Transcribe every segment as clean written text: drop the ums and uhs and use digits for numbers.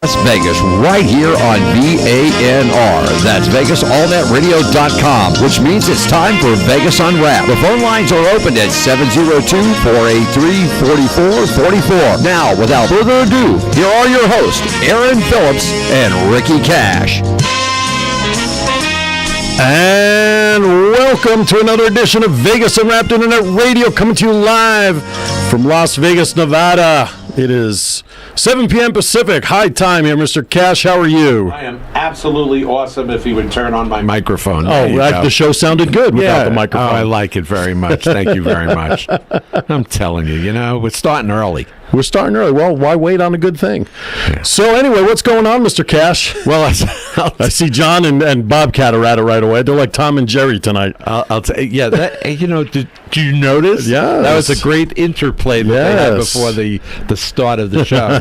Las Vegas, right here on VANR. That's VegasAllNetRadio.com, which means it's time for Vegas Unwrapped. The phone lines are open at 702-483-4444. Now, without further ado, here are your hosts, Aaron Phillips and Ricky Cash. And welcome to another edition of Vegas Unwrapped Internet Radio, coming to you live from Las Vegas, Nevada. It is 7 p.m. Pacific. High time here, Mr. Cash. How are you? I am absolutely awesome if you would turn on my microphone. The show sounded good without the microphone. Oh, I like it very much. Thank you very much. I'm telling you, we're starting early. We're starting early. Well, why wait on a good thing? Yeah. So anyway, what's going on, Mr. Cash? Well, I see John and Bobcat are at it right away. They're like Tom and Jerry tonight. I'll tell you. Yeah, did you notice? Yeah, that was a great interplay that they had before the start of the show.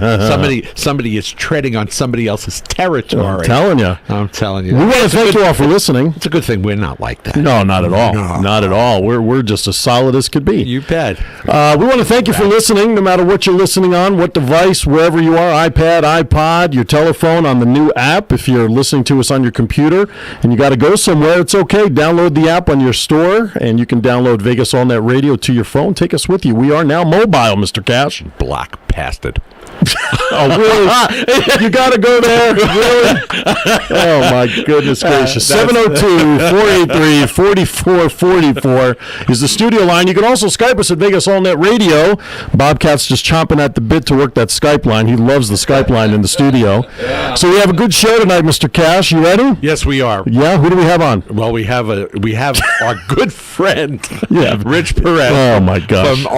somebody is treading on somebody else's territory. I'm telling you. We want to thank you all for listening. It's a good thing we're not like that. No, not at all. No. Not at all. We're just as solid as could be. You bet. We want to thank you for listening, no matter what you're listening on, what device, wherever you are, iPad, iPod, your telephone, on the new app. If you're listening to us on your computer and you got to go somewhere, it's okay. Download the app on your store, and you can download Vegas All Net Radio to your phone. Take us with you. We are now mobile, Mr. Cash. Black bastard. Oh, really? You got to go there? Really? Oh, my goodness gracious. 702-483-4444 is the studio line. You can also Skype us at Vegas All Net Radio. Bobcat's just chomping at the bit to work that Skype line. He loves the Skype line in the studio. So we have a good show tonight, Mr. Cash. You ready? Yes, we are. Yeah? Who do we have on? Well, we have our good friend, Rich Perez. Oh, my gosh. From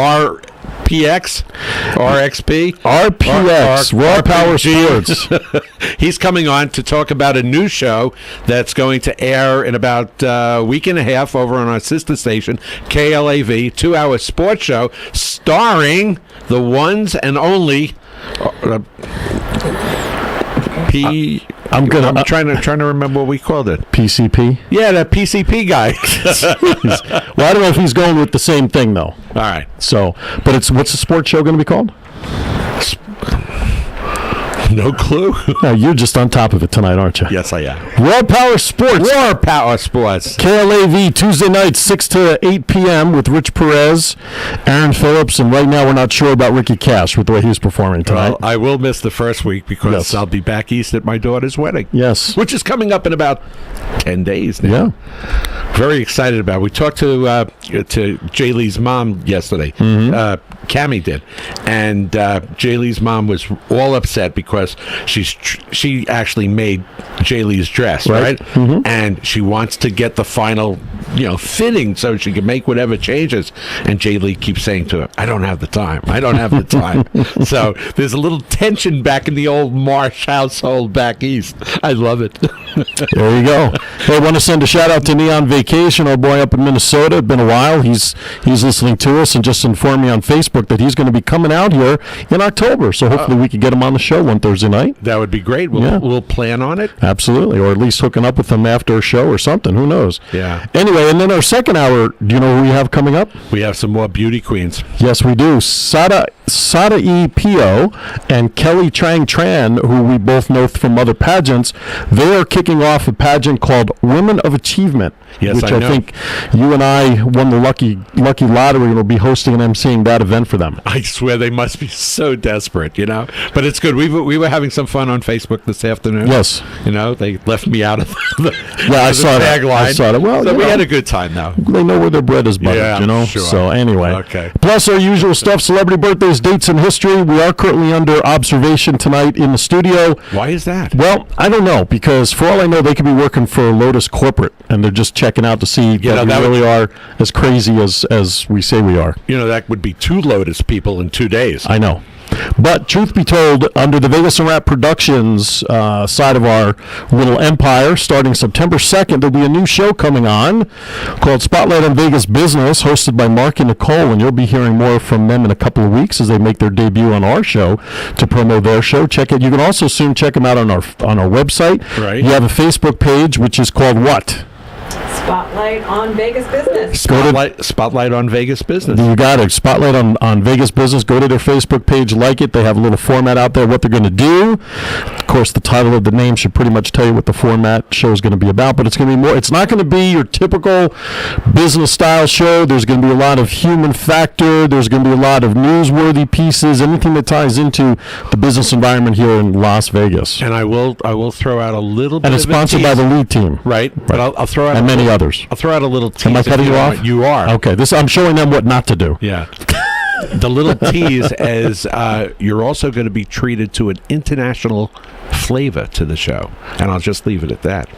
RXP, Raw Power Sports. He's coming on to talk about a new show that's going to air in about a week and a half over on our sister station, KLAV, 2-hour sports show starring the ones and only I'm trying to remember what we called it. PCP? Yeah, that PCP guy. Well, I don't know if he's going with the same thing, though. All right. So, but what's the sports show going to be called? No clue. No, you're just on top of it tonight, aren't you? Yes, I am. Raw Power Sports. Raw Power Sports. KLAV, Tuesday night, 6 to 8 p.m. with Rich Perez, Aaron Phillips, and right now we're not sure about Ricky Cash with the way he's performing tonight. Well, I will miss the first week because I'll be back east at my daughter's wedding. Yes. Which is coming up in about 10 days now. Yeah. Very excited about it. We talked to Jay Lee's mom yesterday. Mm-hmm. Cammie did. And Jay Lee's mom was all upset because she actually made Jay Lee's dress, right? Mm-hmm. And she wants to get the final, fitting so she can make whatever changes. And Jay Lee keeps saying to her, I don't have the time. So there's a little tension back in the old Marsh household back east. I love it. There you go. Hey, I want to send a shout out to Neon Vacation, our boy up in Minnesota. It's been a while. He's listening to us and just informed me on Facebook that he's going to be coming out here in October. So hopefully we could get him on the show one Thursday night. That would be great. We'll plan on it. Absolutely. Or at least hooking up with him after a show or something. Who knows? Yeah. Anyway, and then our second hour, do you know who we have coming up? We have some more beauty queens. Yes, we do. Sada E. Pio and Kelly Trang Tran, who we both know from other pageants, they are kicking off a pageant called Women of Achievement, which I think you and I won the lucky lottery and will be hosting and emceeing that event for them. I swear they must be so desperate, But it's good. We were having some fun on Facebook this afternoon. Yes. They left me out of the I saw tagline. I saw it. Well, so we had a good time, though. They know where their bread is buttered, Sure. So anyway. Okay. Plus our usual stuff, celebrity birthdays, dates, and history. We are currently under observation tonight in the studio. Why is that? Well, I don't know, because for all I know, they could be working for Lotus Corporate, and they're just checking out to see that we really are as crazy as we say we are. That would be 2 Lotus people in 2 days. I know. But truth be told, under the Vegas Unwrapped Productions side of our little empire, starting September 2nd, there'll be a new show coming on called Spotlight on Vegas Business, hosted by Mark and Nicole, and you'll be hearing more from them in a couple of weeks as they make their debut on our show to promote their show. Check it. You can also soon check them out on our website. Right. You have a Facebook page, which is called what? Spotlight on Vegas business. Spotlight on Vegas business. You got it. Spotlight on Vegas business. Go to their Facebook page, like it. They have a little format out there, what they're going to do. Of course, the title of the name should pretty much tell you what the format show is going to be about, but it's going to be more. It's not going to be your typical business-style show. There's going to be a lot of human factor. There's going to be a lot of newsworthy pieces, anything that ties into the business environment here in Las Vegas. And I will throw out a little bit. And it's sponsored by the lead team, right? But I'll throw out and many others. I'll throw out a little tease. Am I cutting you off? You are. Okay. I'm showing them what not to do. Yeah. The little tease as you're also going to be treated to an international flavor to the show, and I'll just leave it at that.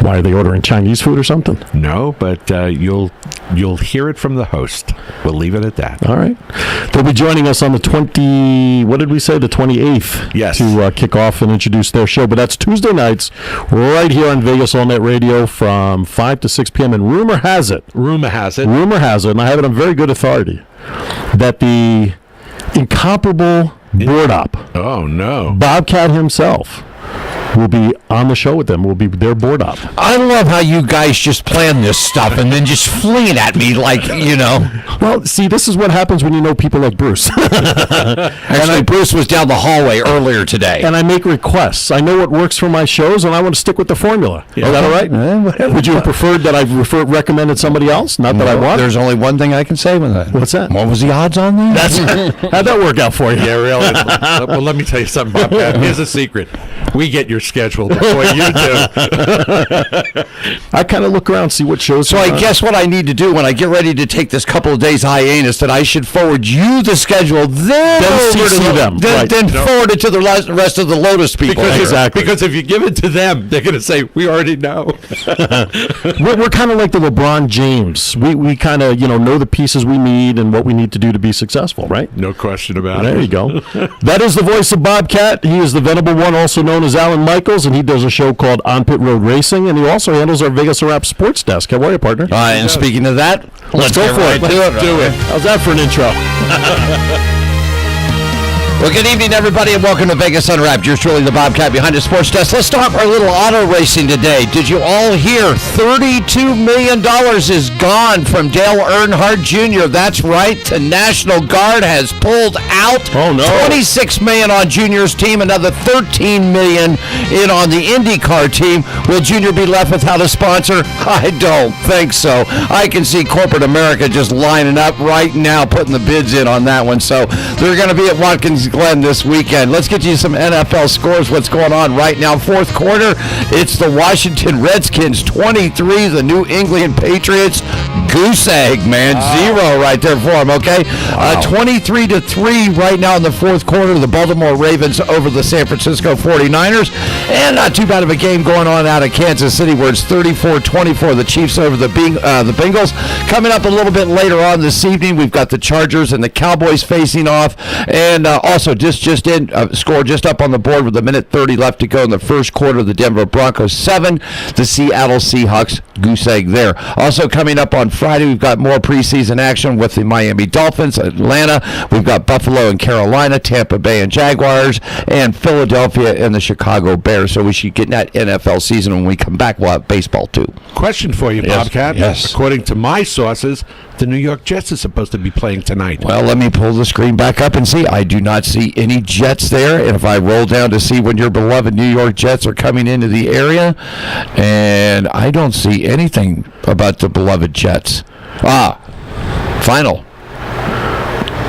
Why, are they ordering Chinese food or something? No, but you'll hear it from the host. We'll leave it at that. All right. They'll be joining us on the 28th. Yes. To kick off and introduce their show. But that's Tuesday nights right here on Vegas All Net Radio from 5 to 6 p.m. And rumor has it, and I have it on very good authority, that the incomparable board op, oh no, Bobcat himself, will be on the show with them. Will be their board op. I love how you guys just plan this stuff and then just fling it at me like, Well, see, this is what happens when you know people like Bruce. Actually, Bruce was down the hallway earlier today. And I make requests. I know what works for my shows, and I want to stick with the formula. Yeah. Is that all right? Would you have preferred that I recommended somebody else? Not that I want? There's only one thing I can say with that. What's that? What was the odds on that? How'd that work out for you? Yeah, really. Well, let me tell you something, Bobcat. Here's a secret. We get your schedule before you do. I kind of look around, see what shows. So I guess what I need to do when I get ready to take this couple of days hiatus, that I should forward you the schedule, then CC them. Then forward it to the rest of the Lotus people. Exactly. Because if you give it to them, they're going to say, we already know. We're kind of like the LeBron James. We kind of know the pieces we need and what we need to do to be successful, right? No question about it. There you go. That is the voice of Bobcat. He is the venerable one, also known as Alan Michaels, and he does a show called On Pit Road Racing, and he also handles our Vegas Unwrapped sports desk. How are you, partner? And speaking of that, let's go for it. Let's do it. How's that for an intro? Well, good evening, everybody, and welcome to Vegas Unwrapped. Yours truly, the Bobcat behind the sports desk. Let's talk our little auto racing today. Did you all hear $32 million is gone from Dale Earnhardt Jr.? That's right. The National Guard has pulled out. Oh, no. $26 million on Junior's team, another $13 million in on the IndyCar team. Will Junior be left without a sponsor? I don't think so. I can see corporate America just lining up right now, putting the bids in on that one. So they're going to be at Watkins Glen this weekend. Let's get you some NFL scores. What's going on right now? Fourth quarter, it's the Washington Redskins 23, the New England Patriots goose egg, man. 0 right there for them, okay? 23-3 right now in the fourth quarter. The Baltimore Ravens over the San Francisco 49ers. And not too bad of a game going on out of Kansas City where it's 34-24. The Chiefs over the Bengals. Coming up a little bit later on this evening, we've got the Chargers and the Cowboys facing off. And also just in score just up on the board with a minute 30 left to go in the first quarter. The Denver Broncos 7, the Seattle Seahawks goose egg there. Also coming up on Friday, we've got more preseason action with the Miami Dolphins, Atlanta. We've got Buffalo and Carolina, Tampa Bay and Jaguars, and Philadelphia and the Chicago Bears. So we should get in that NFL season. When we come back, we'll have baseball too. Question for you, Bobcat. Yes. According to my sources, the New York Jets are supposed to be playing tonight. Well, let me pull the screen back up and see. I do not see any Jets there. And if I roll down to see when your beloved New York Jets are coming into the area, and I don't see anything about the beloved Jets. Final.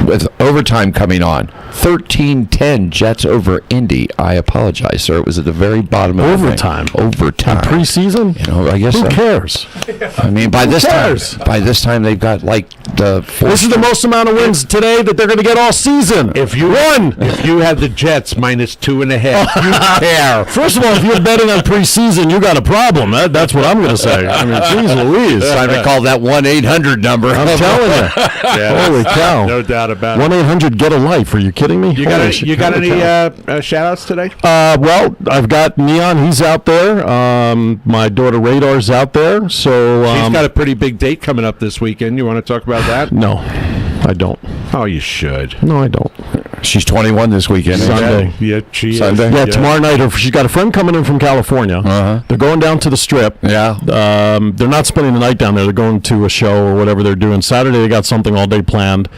With overtime coming on. 13-10 Jets over Indy. I apologize, sir. It was at the very bottom of Overtime. Overtime. Preseason? I guess Who so. cares? I mean, by this time they've got like the fourth. This is the most amount of wins today that they're going to get all season. If you had the Jets minus 2.5, you care. First of all, if you're betting on preseason, you got a problem. That's what I'm going to say. I mean, geez Louise. Time to call that 1-800 number. I'm telling you. Holy cow. No doubt about it. 1-800 get a life. Are you kidding me? You got any shout-outs today? Well, I've got Neon. He's out there. My daughter Radar's out there. So she's got a pretty big date coming up this weekend. You want to talk about that? No, I don't. Oh, you should. No, I don't. She's 21 this weekend. Sunday. Yeah, she Sunday? is. Yeah, tomorrow night. She's got a friend coming in from California. Uh-huh. They're going down to the Strip. Yeah. They're not spending the night down there. They're going to a show or whatever they're doing. Saturday, they got something all day planned.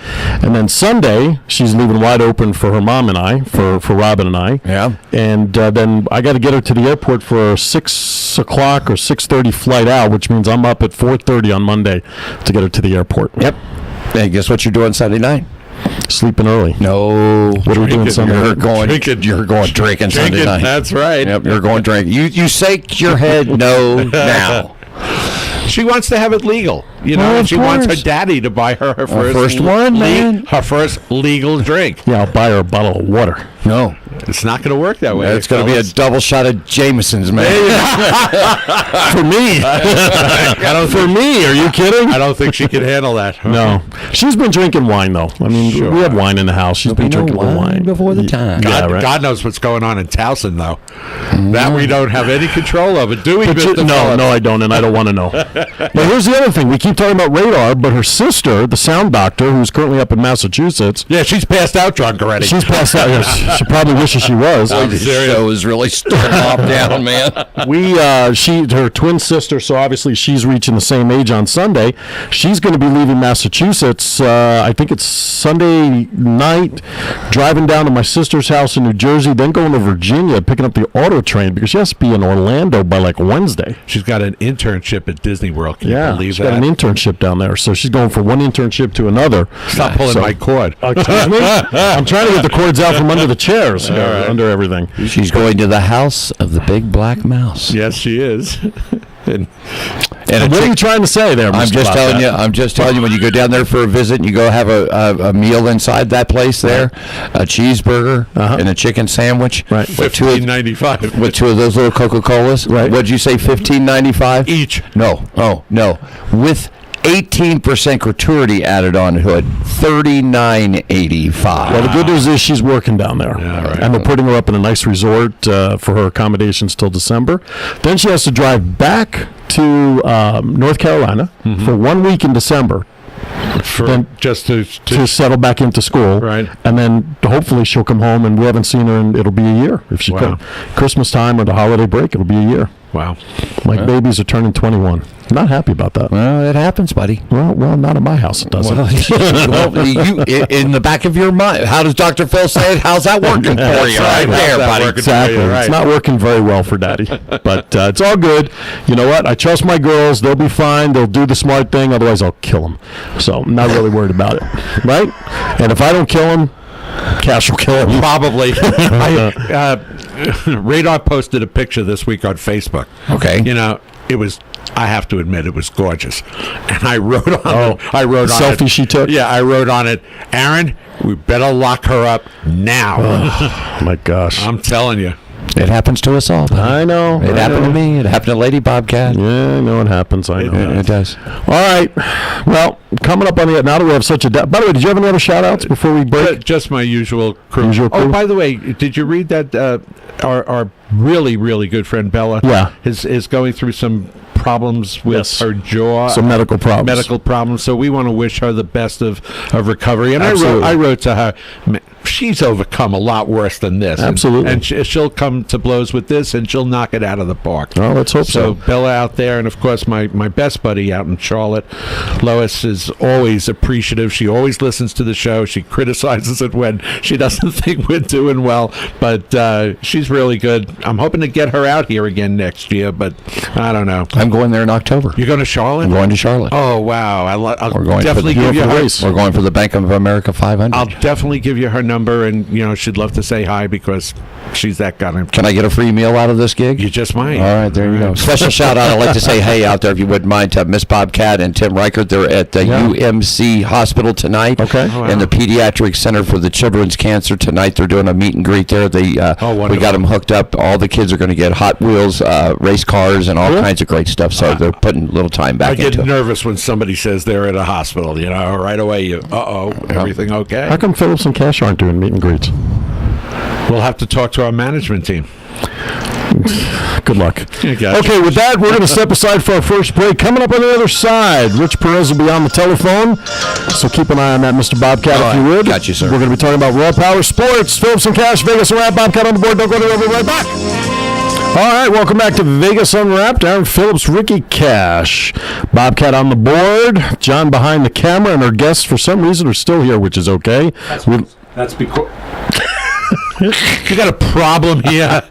And then Sunday, she's leaving wide open for her mom and I, for Robin and I. Yeah. And then I got to get her to the airport for a 6 o'clock or 6:30 flight out, which means I'm up at 4:30 on Monday to get her to the airport. Yep. Hey, guess what you're doing Sunday night? Sleeping early. No. What are we doing Sunday You're night? going drinking Sunday night. That's right. Yep, you're going drinking. You shake your head no now. She wants to have it legal. You know, Well, of she wants her course. daddy to buy her first one, man. her first legal drink. Yeah, I'll buy her a bottle of water. No. It's not going to work that way. It's going to be a fellas. double shot of Jameson's, man. For me. For me, are you kidding? I don't think she can handle that. No. She's been drinking wine, though. I mean, Sure. we have wine in the house. She's been drinking the wine. before the time. God, Yeah, right. God knows what's going on in Towson, though. That we don't have any control over, do we? But Mr. no, Phillips? I don't, and I don't want to know. But here's the other thing. We keep talking about radar, but her sister, the sound doctor, who's currently up in Massachusetts, Yeah, she's passed out drunk already. she's passed out. Yes, she probably wishes she was. This show is really starting off down, man. Her twin sister, so obviously she's reaching the same age on Sunday. She's going to be leaving Massachusetts. I think it's Sunday night, driving down to my sister's house in New Jersey, then going to Virginia, picking up the auto train because she has to be in Orlando by like Wednesday. She's got an internship at Disney World. Can you Yeah, believe she's that? got an internship down there, so she's going from one internship to another. Stop pulling So- my cord. Excuse me? I'm trying to get the cords out from under the chairs, under everything. She's going to the house of the big black mouse. Yes, she is. And And What are you trying to say there, I'm Mr. just telling you. Bobcat? I'm just telling you. When you go down there for a visit, and you go have a meal inside that place there, a cheeseburger and a chicken sandwich, Right. With two of, $15.95 with two of those little Coca-Colas. Right. What'd you say? $15.95 each. No. Oh no. With 18% gratuity added on to it, $39.85. Well, the good news is she's working down there. Yeah, right. And we're putting her up in a nice resort for her accommodations till December. Then she has to drive back to North Carolina for 1 week in December For Then- just to to settle back into school. Right. And then hopefully she'll come home, and we haven't seen her, and it'll be a year. If she Wow. could. Christmas time or the holiday break, it'll be a year. wow. My babies are turning 21. Not happy about that. Well, it happens, buddy. Well, not in my house. It doesn't. Well, in the back of your mind, how does Dr. Phil say it? How's that working for you? Right How's there, that buddy. working? Exactly. Right. It's not working very well for Daddy, but it's all good. You know what? I trust my girls. They'll be fine. They'll do the smart thing. Otherwise, I'll kill them. So I'm not really worried about it, right? And if I don't kill them, Cash will kill him. Probably. Radar posted a picture this week on Facebook. Okay. You know, it was. I have to admit, it was gorgeous, and I wrote on. I wrote on selfie it, she took? Yeah, I wrote on it. Aaron, we better lock her up now. Oh my gosh. I'm telling you. It happens to us all. buddy. I know. It happened to me. It happened to Lady Bobcat. Yeah, I know it happens. I know. It does. All right. Well, coming up on the now that we have such a by the way, did you have any other shout outs before we break? Just my usual crew. Usual crew? Oh, by the way, did you read that our really, really good friend Bella Yeah. is going through some problems with Yes. her jaw? Some medical problems. So we want to wish her the best of recovery. And Absolutely. I wrote to her, she's overcome a lot worse than this. Absolutely. And she'll come to blows with this, and she'll knock it out of the park. Oh, let's hope so. Bella out there, and of course my best buddy out in Charlotte, Lois, is always appreciative. She always listens to the show. She criticizes it when she doesn't think we're doing well, but she's really good. I'm hoping to get her out here again next year, but I don't know. I'm going there in October. You're going to Charlotte? I'm going to Charlotte. Oh wow! I'll We're going definitely for the, give you her. We're going for the Bank of America 500. I'll definitely give you her number, and she'd love to say hi because she's that kind of. Can I get a free meal out of this gig? You just might. All right, there you go. Special shout out. I'd like to say hey out there, if you wouldn't mind, to Miss Bobcat and Tim Reichert. They're at the UMC Hospital tonight. Okay. Oh, wow. In the Pediatric Center for the Children's Cancer tonight. They're doing a meet and greet there. They wonderful. we got them hooked up. All the kids are going to get Hot Wheels, race cars, and all kinds of great stuff. So they're putting a little time back I get into it. nervous when somebody says they're at a hospital. Right away. Everything okay? How come Phillips and Cash aren't doing meet and greets? We'll have to talk to our management team. Good luck. Gotcha. Okay, with that, we're going to step aside for our first break. Coming up on the other side, Rich Perez will be on the telephone, so keep an eye on that, Mr. Bobcat, if you would. Got you, sir. We're going to be talking about Raw Power Sports, Phillips and Cash, Vegas Unwrapped. Bobcat on the board. Don't go anywhere. We'll be right back. All right, welcome back to Vegas Unwrapped. Aaron Phillips, Ricky Cash, Bobcat on the board, John behind the camera, and our guests, for some reason, are still here, which is okay. That's because you got a problem here.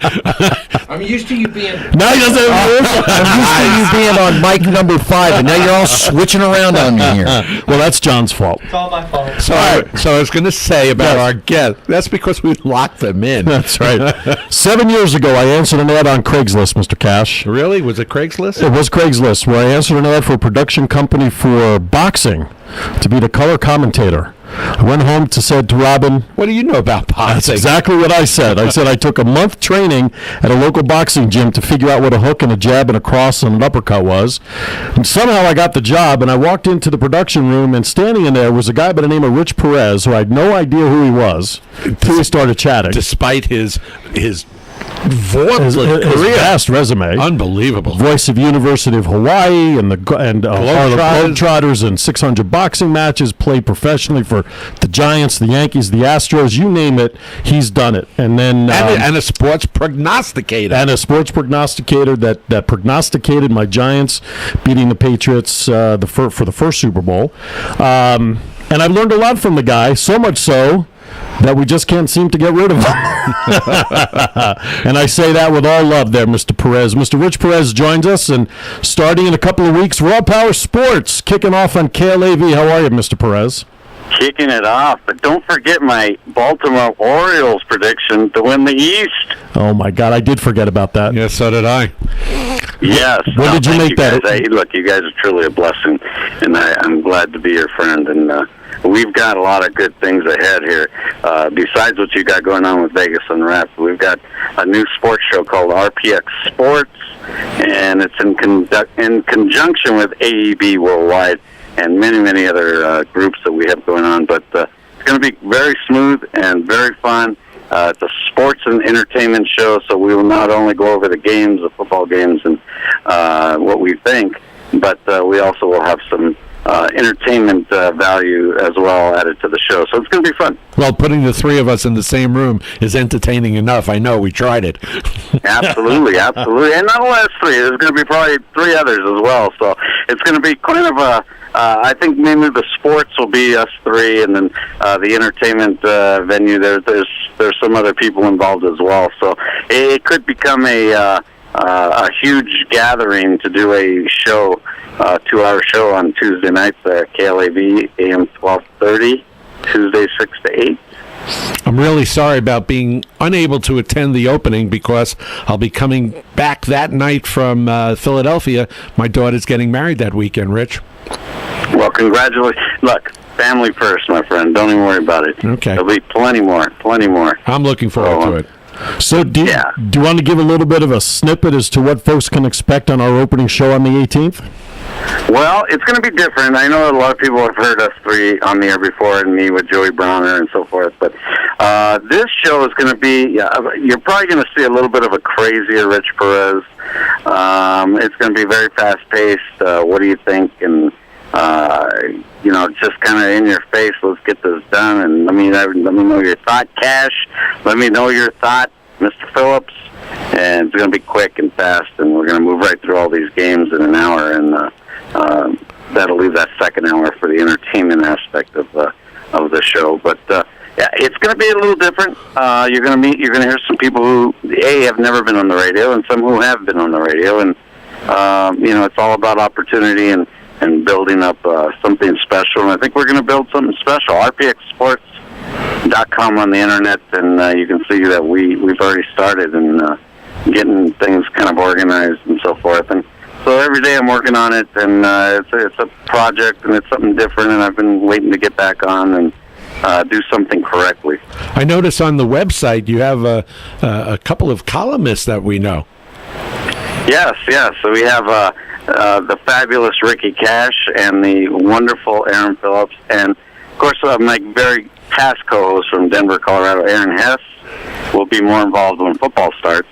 I'm used to you being. No, he doesn't have I'm used to you being on mic number 5, and now you're all switching around on me here. Well, that's John's fault. It's all my fault. So I was going to say about our guest, that's because we locked them in. That's right. 7 years ago, I answered an ad on Craigslist, Mr. Cash. Really? Was it Craigslist? It was Craigslist, where I answered an ad for a production company for boxing to be the color commentator. I went home said to Robin, What do you know about that's boxing? exactly what I said. I said I took a month training at a local boxing gym to figure out what a hook and a jab and a cross and an uppercut was. And somehow I got the job, and I walked into the production room, and standing in there was a guy by the name of Rich Perez, who I had no idea who he was until we started chatting. Despite his His vaunted career. vast resume. Unbelievable. Voice of University of Hawaii and Harlem Globetrotters. Globetrotters and 600 boxing matches, played professionally for the Giants, the Yankees, the Astros, you name it, he's done it. And then And a sports prognosticator. and a sports prognosticator that prognosticated my Giants beating the Patriots for the first Super Bowl. And I've learned a lot from the guy, so much so that we just can't seem to get rid of him. And I say that with all love there, Mr. Perez. Mr. Rich Perez joins us, and starting in a couple of weeks, Raw Power Sports, kicking off on KLAV. How are you, Mr. Perez? Kicking it off, but don't forget my Baltimore Orioles prediction to win the East. Oh, my God, I did forget about that. Yes, so did I. Yes. When did you thank make that? Guys. Hey, look, you guys are truly a blessing, and I'm glad to be your friend. And we've got a lot of good things ahead here. Besides what you got going on with Vegas Unwrapped, we've got a new sports show called RPX Sports, and it's in conjunction with AEB Worldwide and many, many other groups that we have going on. But it's going to be very smooth and very fun. It's a sports and entertainment show, so we will not only go over the games, the football games, and what we think, but we also will have some entertainment value as well added to the show. So it's going to be fun. Well, putting the three of us in the same room is entertaining enough. I know. We tried it. Absolutely, absolutely. And not only us three, there's going to be probably 3 others as well. So it's going to be kind of a, I think mainly the sports will be us 3, and then the entertainment venue, there's some other people involved as well. So it could become a huge gathering to do a show, 2-hour show on Tuesday nights at KLAV, AM 1230, Tuesday 6 to 8. I'm really sorry about being unable to attend the opening because I'll be coming back that night from Philadelphia. My daughter's getting married that weekend, Rich. Well, congratulations. Look, family first, my friend. Don't even worry about it. Okay. There'll be plenty more. I'm looking forward to it. So do you want to give a little bit of a snippet as to what folks can expect on our opening show on the 18th? Well, it's going to be different. I know a lot of people have heard us 3 on the air before, and me with Joey Browner and so forth. But this show is going to be, you're probably going to see a little bit of a crazier Rich Perez. It's going to be very fast-paced. What do you think? And, just kind of in your face, let's get this done. And let me know your thought, Cash. Let me know your thought, Mr. Phillips. And it's going to be quick and fast, and we're going to move right through all these games in an hour, and that'll leave that second hour for the entertainment aspect of the show. But it's going to be a little different. You're going to hear some people who have never been on the radio, and some who have been on the radio, and it's all about opportunity and building up something special. And I think we're going to build something special. RPXSports.com on the internet, and you can see that we've already started and getting things kind of organized and so forth. And so every day I'm working on it, and it's a project, and it's something different, and I've been waiting to get back on and do something correctly. I notice on the website you have a couple of columnists that we know. Yes. So we have the fabulous Ricky Cash and the wonderful Aaron Phillips, and of course my very past co-host from Denver, Colorado, Aaron Hess, will be more involved when football starts.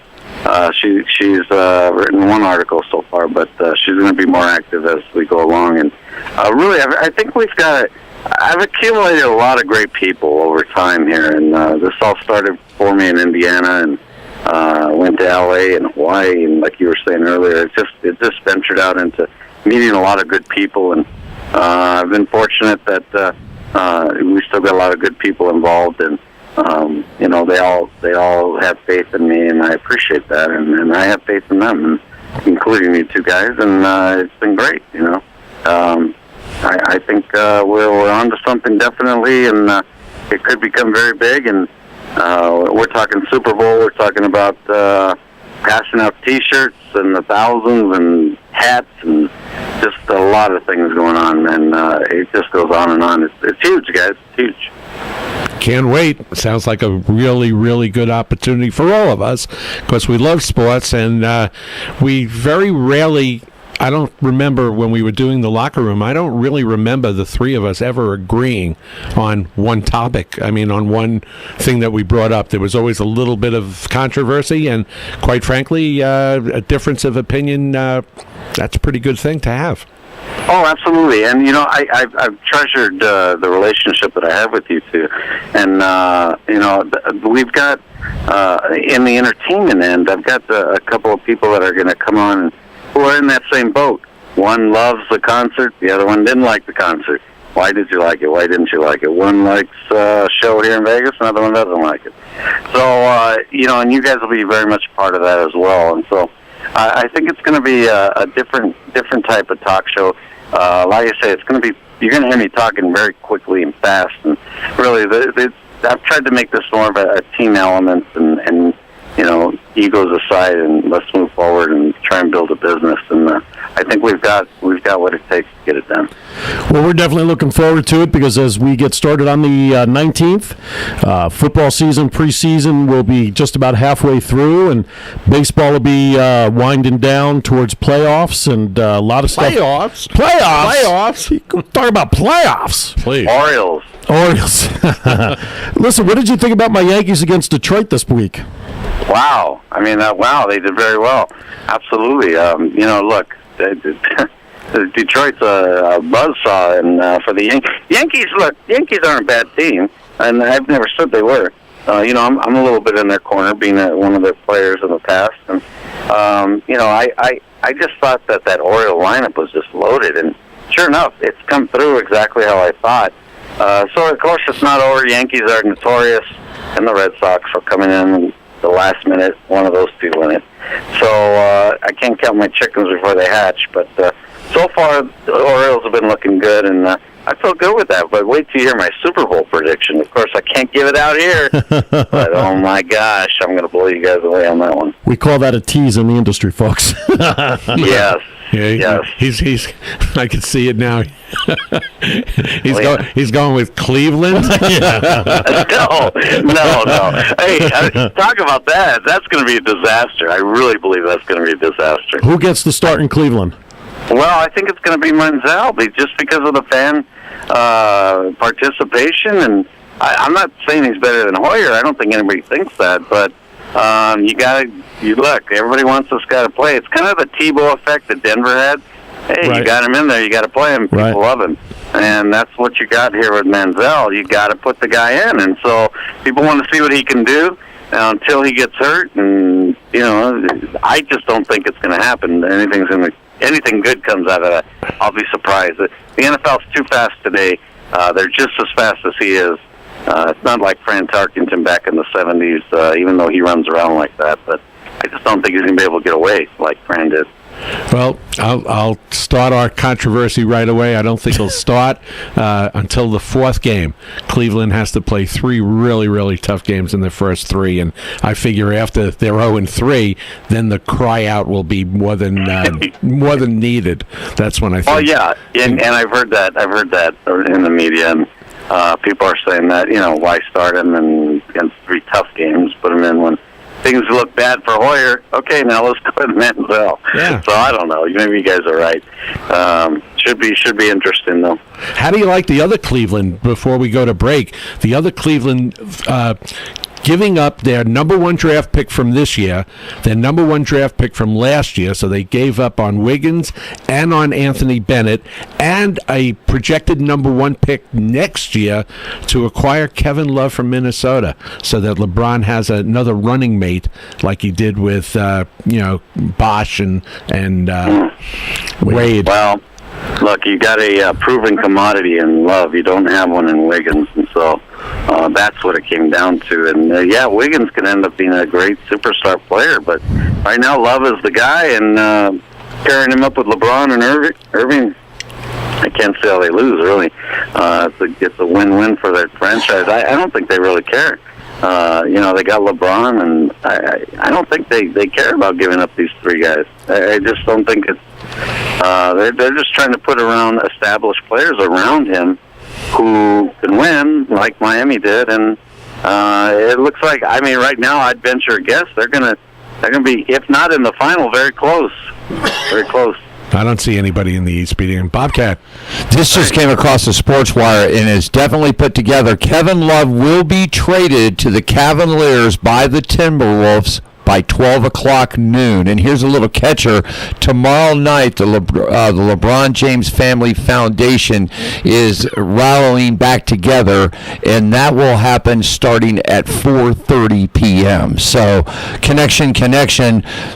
She's written one article so far, but she's going to be more active as we go along. And really, I think I've accumulated a lot of great people over time here, and this all started for me in Indiana, and went to LA and Hawaii, and like you were saying earlier, it just ventured out into meeting a lot of good people, and I've been fortunate that we still got a lot of good people involved, and they all have faith in me, and I appreciate that, and I have faith in them, including you two guys, and it's been great. I think we're on to something definitely, and it could become very big, and we're talking Super Bowl. We're talking about passing out T-shirts and the thousands and hats and just a lot of things going on, and it just goes on and on. It's huge, guys. It's huge. Can't wait. Sounds like a really, really good opportunity for all of us because we love sports, and we very rarely. I don't remember when we were doing the locker room. I don't really remember the three of us ever agreeing on one topic. I mean, on one thing that we brought up. There was always a little bit of controversy, and quite frankly, a difference of opinion. That's a pretty good thing to have. Oh, absolutely. And, I've treasured the relationship that I have with you two. And, we've got, in the entertainment end, I've got a couple of people that are going to come on who are in that same boat. One loves the concert, the other one didn't like the concert. Why did you like it? Why didn't you like it? One likes a show here in Vegas, another one doesn't like it. So, and you guys will be very much part of that as well. And so I think it's going to be a different type of talk show. Like I say, you're going to hear me talking very quickly and fast. And really, I've tried to make this more of a team element and egos aside, and let's move forward and try and build a business. And I think we've got what it takes to get it done. Well, we're definitely looking forward to it because as we get started on the 19th, football season, preseason will be just about halfway through, and baseball will be winding down towards playoffs and a lot of stuff. Playoffs? Talk about playoffs. Please. Orioles. Listen, what did you think about my Yankees against Detroit this week? Wow. I mean, they did very well. Absolutely. Look, Detroit's a buzzsaw, and for the Yankees, look, Yankees aren't a bad team, and I've never said they were. I'm a little bit in their corner, being one of their players in the past, and I just thought that Oriole lineup was just loaded, and sure enough, it's come through exactly how I thought. So of course it's not over. Yankees are notorious, and the Red Sox are coming in the last minute, one of those two win it. So I can't count my chickens before they hatch, but so far the Orioles have been looking good, and I feel good with that. But wait till you hear my Super Bowl prediction. Of course, I can't give it out here, but oh my gosh, I'm going to blow you guys away on that one. We call that a tease in the industry, folks. Yes. Yeah, yes. He's. I can see it now. He's going with Cleveland. No. Hey, talk about that. That's going to be a disaster. I really believe that's going to be a disaster. Who gets the start in Cleveland? Well, I think it's going to be Manziel, just because of the fan participation. And I'm not saying he's better than Hoyer. I don't think anybody thinks that, but. Look, everybody wants this guy to play. It's kind of the Tebow effect that Denver had. Hey, right. You got him in there, you got to play him. People love him. And that's what you got here with Manziel. You got to put the guy in. And so people want to see what he can do until he gets hurt. And, I just don't think it's going to happen. Anything good comes out of that, I'll be surprised. The NFL's too fast today. They're just as fast as he is. It's not like Fran Tarkenton back in the 70s, even though he runs around like that. But I just don't think he's going to be able to get away like Fran did. Well, I'll start our controversy right away. I don't think it'll start until the fourth game. Cleveland has to play 3 really, really tough games in the first 3, and I figure after they're 0-3, then the cry out will be more than needed. That's when I think. Oh yeah, and I've heard that in the media, and people are saying that why start him against 3 tough games, put him in when things look bad for Hoyer. Okay, now let's go to Manziel. Yeah. So I don't know. Maybe you guys are right. Should be interesting though. How do you like the other Cleveland before we go to break? The other Cleveland giving up their number one draft pick from this year, their number one draft pick from last year, so they gave up on Wiggins and on Anthony Bennett, and a projected number one pick next year to acquire Kevin Love from Minnesota, so that LeBron has another running mate like he did with Bosch and Wade. Well, look, you got a proven commodity in Love. You don't have one in Wiggins, and so that's what it came down to. And Wiggins can end up being a great superstar player, but right now Love is the guy, and pairing him up with LeBron and Irving, I can't see how they lose. Really, it's a win-win for their franchise. I don't think they really care. They got LeBron, and I don't think they care about giving up these three guys. I just don't think it's. They're just trying to put around established players around him who can win, like Miami did, and it looks like. I mean, right now, I'd venture a guess they're gonna be, if not in the final, very close, very close. I don't see anybody in the East beating him. Bobcat. This just came across the Sports Wire and is definitely put together. Kevin Love will be traded to the Cavaliers by the Timberwolves by 12 o'clock noon. And here's a little catcher. Tomorrow night, the LeBron James Family Foundation is rallying back together, and that will happen starting at 4:30 p.m. So, connection.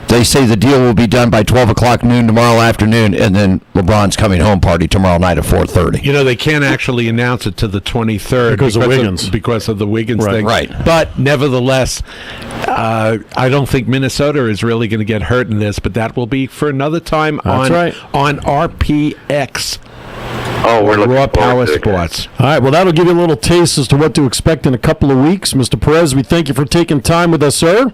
They say the deal will be done by 12 o'clock noon tomorrow afternoon, and then LeBron's coming home party tomorrow night at 4:30. They can't actually announce it to the 23rd because of Wiggins. Because of the Wiggins thing. Right. But nevertheless, I don't think Minnesota is really going to get hurt in this, but that will be for another time on RPX. Oh, we're looking Raw Power forward to it. Sports. All right, well, that'll give you a little taste as to what to expect in a couple of weeks. Mr. Perez, we thank you for taking time with us, sir.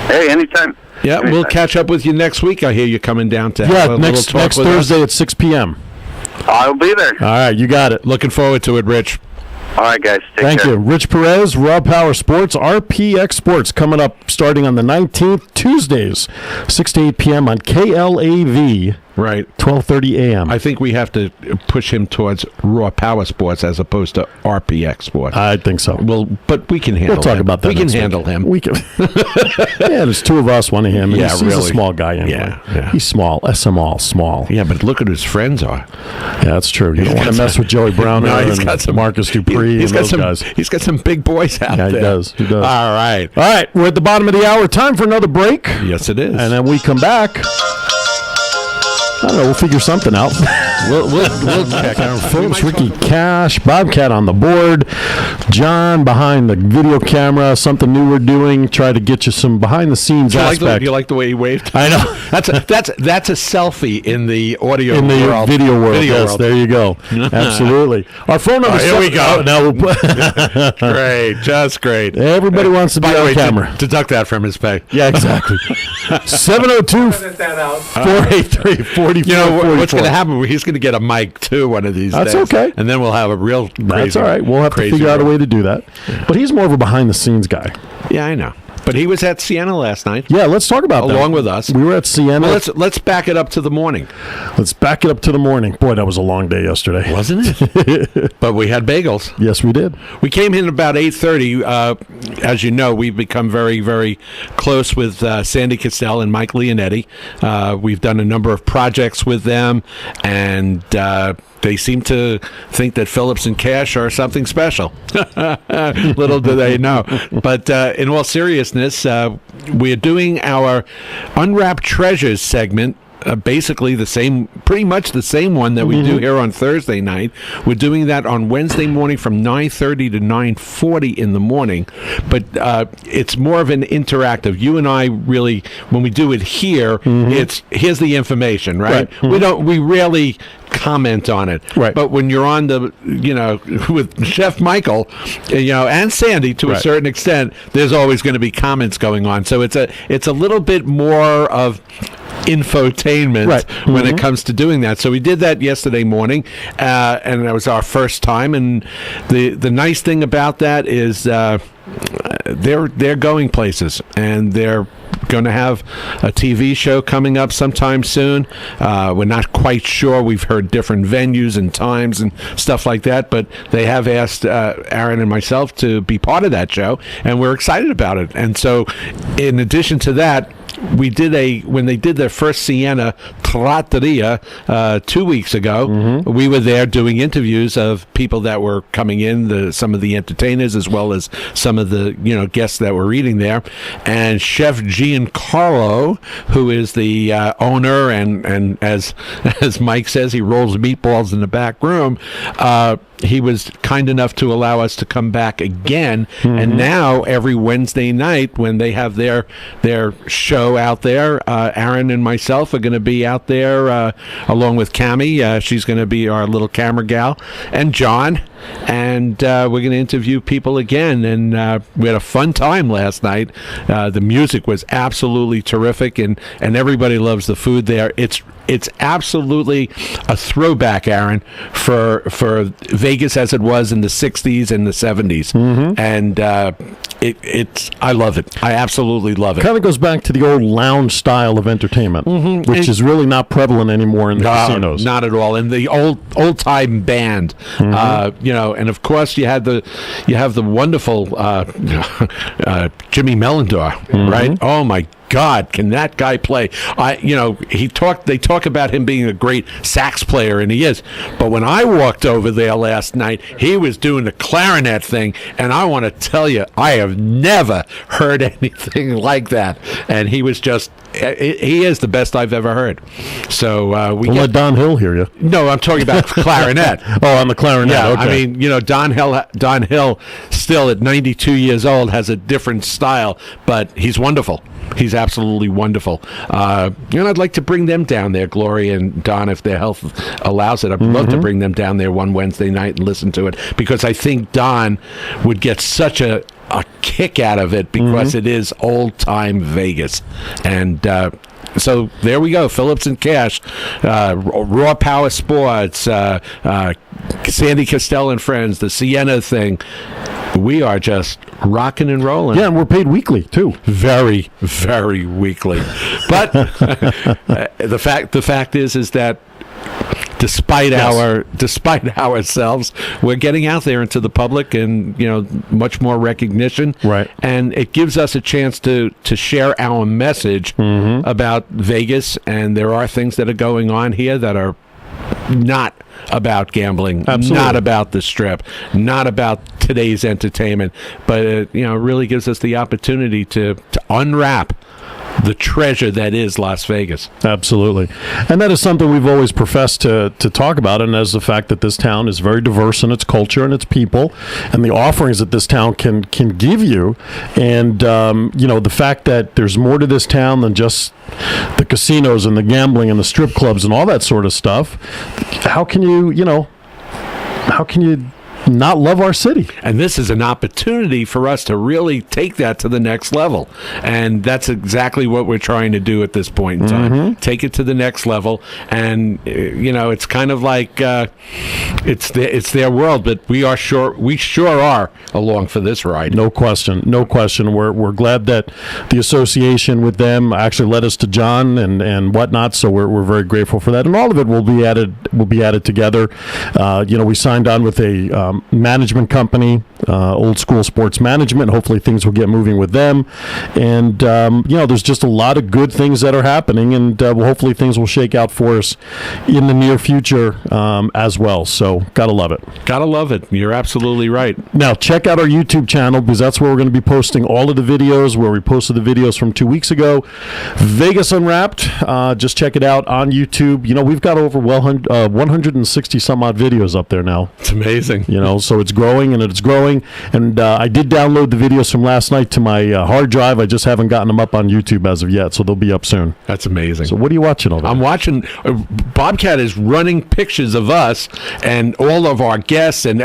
Hey, anytime. Yeah, we'll catch up with you next week. I hear you coming down to have a little next talk with Thursday us. at 6 p.m. I'll be there. All right, you got it. Looking forward to it, Rich. All right, guys. Thank care. you. Rich Perez, Raw Power Sports, RPX Sports, coming up starting on the 19th, Tuesdays, 6 to 8 p.m. on KLAV. Right. 12:30 a.m. I think we have to push him towards Raw Power Sports as opposed to RPX Sports. I think so. But we can handle him. We'll talk about that. We can next handle week. him. We can. Yeah, there's two of us, one of him. And Yeah, he's really. a small guy anyway. Yeah. He's small. small. Yeah, but look what his friends are. Yeah, that's true. You don't want to mess with Joey Browner and Marcus Dupree and those guys. He's got some big boys out there. Yeah, he does. All right. All right, we're at the bottom of the hour. Time for another break. Yes, it is. And then we come back. I don't know. We'll figure something out. We'll check out. Folks, Ricky Cash, Bobcat on the board, John behind the video camera. Something new we're doing. Try to get you some behind the scenes aspect. You like the way he waved? I know. That's a selfie in the audio in the world. video world. Video Yes, world. there you go. Absolutely. Our phone number. Here we go. Now we'll Great, just great. Everybody wants to be By the on way, camera. Deduct that from his pay. Yeah, exactly. 702-483-4444. You know what's going to happen? He's going to get a mic too one of these days. That's okay. And then we'll have a real crazy. That's all right. We'll have to crazy figure out a world. way to do that. But he's more of a behind-the-scenes guy. Yeah, I know. But he was at Siena last night. Yeah, let's talk about that. Along with us. We were at Siena. Well, let's back it up to the morning. Let's back it up to the morning. Boy, that was a long day yesterday. Wasn't it? But we had bagels. Yes, we did. We came in about 8:30. As you know, we've become very, very close with Sandy Castell and Mike Leonetti. We've done a number of projects with them, and they seem to think that Phillips and Cash are something special. Little do they know. But in all seriousness, we're doing our Unwrapped Treasures segment. Basically pretty much the same one that we do here on Thursday night. We're doing that on Wednesday morning from 9:30 to 9:40 in the morning. But it's more of an interactive. You and I really, when we do it here, it's here's the information, right? We rarely comment on it. Right. But when you're on the, with Chef Michael, and Sandy to a certain extent, there's always going to be comments going on. So it's a little bit more of infotainment when it comes to doing that. So we did that yesterday morning, and that was our first time. And the nice thing about that is they're going places, and they're going to have a TV show coming up sometime soon. We're not quite sure. We've heard different venues and times and stuff like that, but they have asked Aaron and myself to be part of that show, and we're excited about it. And so, in addition to that, when they did their first Siena Trattoria 2 weeks ago, we were there doing interviews of people that were coming in, some of the entertainers as well as some of the guests that were eating there. And Chef Giancarlo, who is the owner, and as Mike says, he rolls meatballs in the back room. He was kind enough to allow us to come back again, and now every Wednesday night when they have their show out there, Aaron and myself are going to be out there along with Cammie. She's going to be our little camera gal, and John, and we're going to interview people again. And we had a fun time last night. The music was absolutely terrific, and everybody loves the food there. It's absolutely a throwback, Aaron, for Vegas as it was in the 60s and the 70s. And I love it. I absolutely love it. Kind of goes back to the old lounge style of entertainment, which is really not prevalent anymore in the casinos. Not at all. And the old time band, and of course you have the wonderful Jimmy Mellendor, right? Oh my God, can that guy play? They talk about him being a great sax player, and he is. But when I walked over there last night, he was doing the clarinet thing, and I want to tell you, I have never heard anything like that. And he was he is the best I've ever heard. So let Don Hill hear you. No, I'm talking about clarinet. On the clarinet. Yeah, okay. I mean, Don Hill, still at 92 years old, has a different style, but he's wonderful. He's absolutely wonderful. And I'd like to bring them down there, Gloria and Don, if their health allows it. I'd love to bring them down there one Wednesday night and listen to it, because I think Don would get such a kick out of it, because it is old-time Vegas. And so there we go. Phillips and Cash, Raw Power Sports, Sandy Castell and Friends, the Siena thing. We are just rocking and rolling. Yeah, and we're paid weekly too. Very, very weekly. But the fact is that despite ourselves, we're getting out there into the public, and much more recognition. Right. And it gives us a chance to share our message about Vegas. And there are things that are going on here that are not about gambling, Absolutely. Not about the Strip, not about today's entertainment, but it really gives us the opportunity to unwrap the treasure that is Las Vegas. Absolutely. And that is something we've always professed to talk about, and as the fact that this town is very diverse in its culture and its people, and the offerings that this town can give you. And, the fact that there's more to this town than just the casinos and the gambling and the strip clubs and all that sort of stuff. How can you not love our city? And this is an opportunity for us to really take that to the next level. And that's exactly what we're trying to do at this point in time. Take it to the next level. And, it's kind of like it's their world, but we sure are along for this ride. No question. We're glad that the association with them actually led us to John and whatnot. So we're very grateful for that. And all of it will be added together. We signed on with a management company, Old School Sports Management. Hopefully things will get moving with them. And, there's just a lot of good things that are happening, and hopefully things will shake out for us in the near future as well. So gotta love it. Gotta love it. You're absolutely right. Now check out our YouTube channel, because that's where we're going to be posting all of the videos, where we posted the videos from 2 weeks ago. Vegas Unwrapped. Just check it out on YouTube. We've got over 160 some odd videos up there now. It's amazing. So it's growing and it's growing. And I did download the videos from last night to my hard drive. I just haven't gotten them up on YouTube as of yet, so they'll be up soon. That's amazing. So what are you watching over there? I'm watching. Bobcat is running pictures of us and all of our guests. And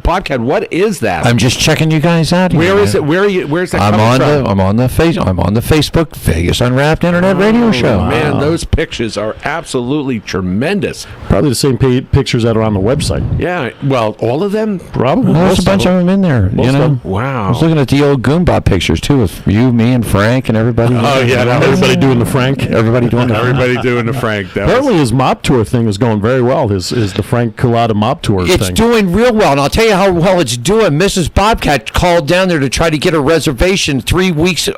Bobcat, what is that? I'm just checking you guys out. Where is it? Where are you? Where's that coming from? I'm on the Facebook Vegas Unwrapped Internet Radio Show. Man, those pictures are absolutely tremendous. Probably the same pictures that are on the website. Yeah. Well, all of them. them? Probably. There's a bunch of them in there. Most You know. of them. I Wow. was looking at the old Goombot pictures too, with you, me, and Frank, and everybody. Oh, yeah, that was- Everybody doing the Frank. Everybody doing that. Everybody doing the Frank. That was- Apparently his mop tour thing is going very well. Is the Frank Collada mop tour It's thing. doing real well, and I'll tell you how well it's doing. Mrs. Bobcat called down there to try to get a reservation 3 weeks.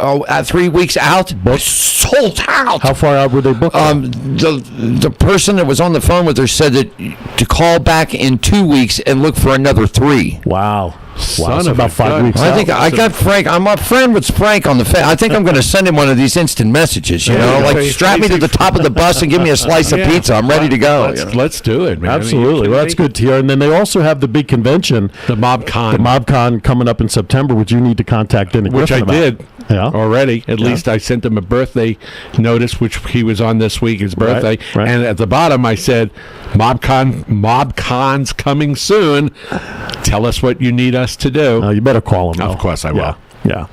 3 weeks out, sold out. How far out were they booked? The person that was on the phone with her said that to call back in 2 weeks and look for another 3. Wow. Son So of about a 5 gun. weeks I out. think I got Frank. I'm a friend with Frank on the. I think I'm going to send him one of these instant messages. You know, you like go. strap me to the top of the bus and give me a slice of Yeah. pizza. I'm ready to go. Let's do it, man. Absolutely. Well, that's good to hear. And then they also have the big convention, The MobCon. the MobCon, coming up in September, which you need to contact Denny Which I Griffin about. did Yeah. already. At least I sent him a birthday notice, which he was on this week, his birthday. right. And at the bottom, I said, MobCon's coming soon. Tell us what you need us to do. You better call him. Of though. course I will. Yeah.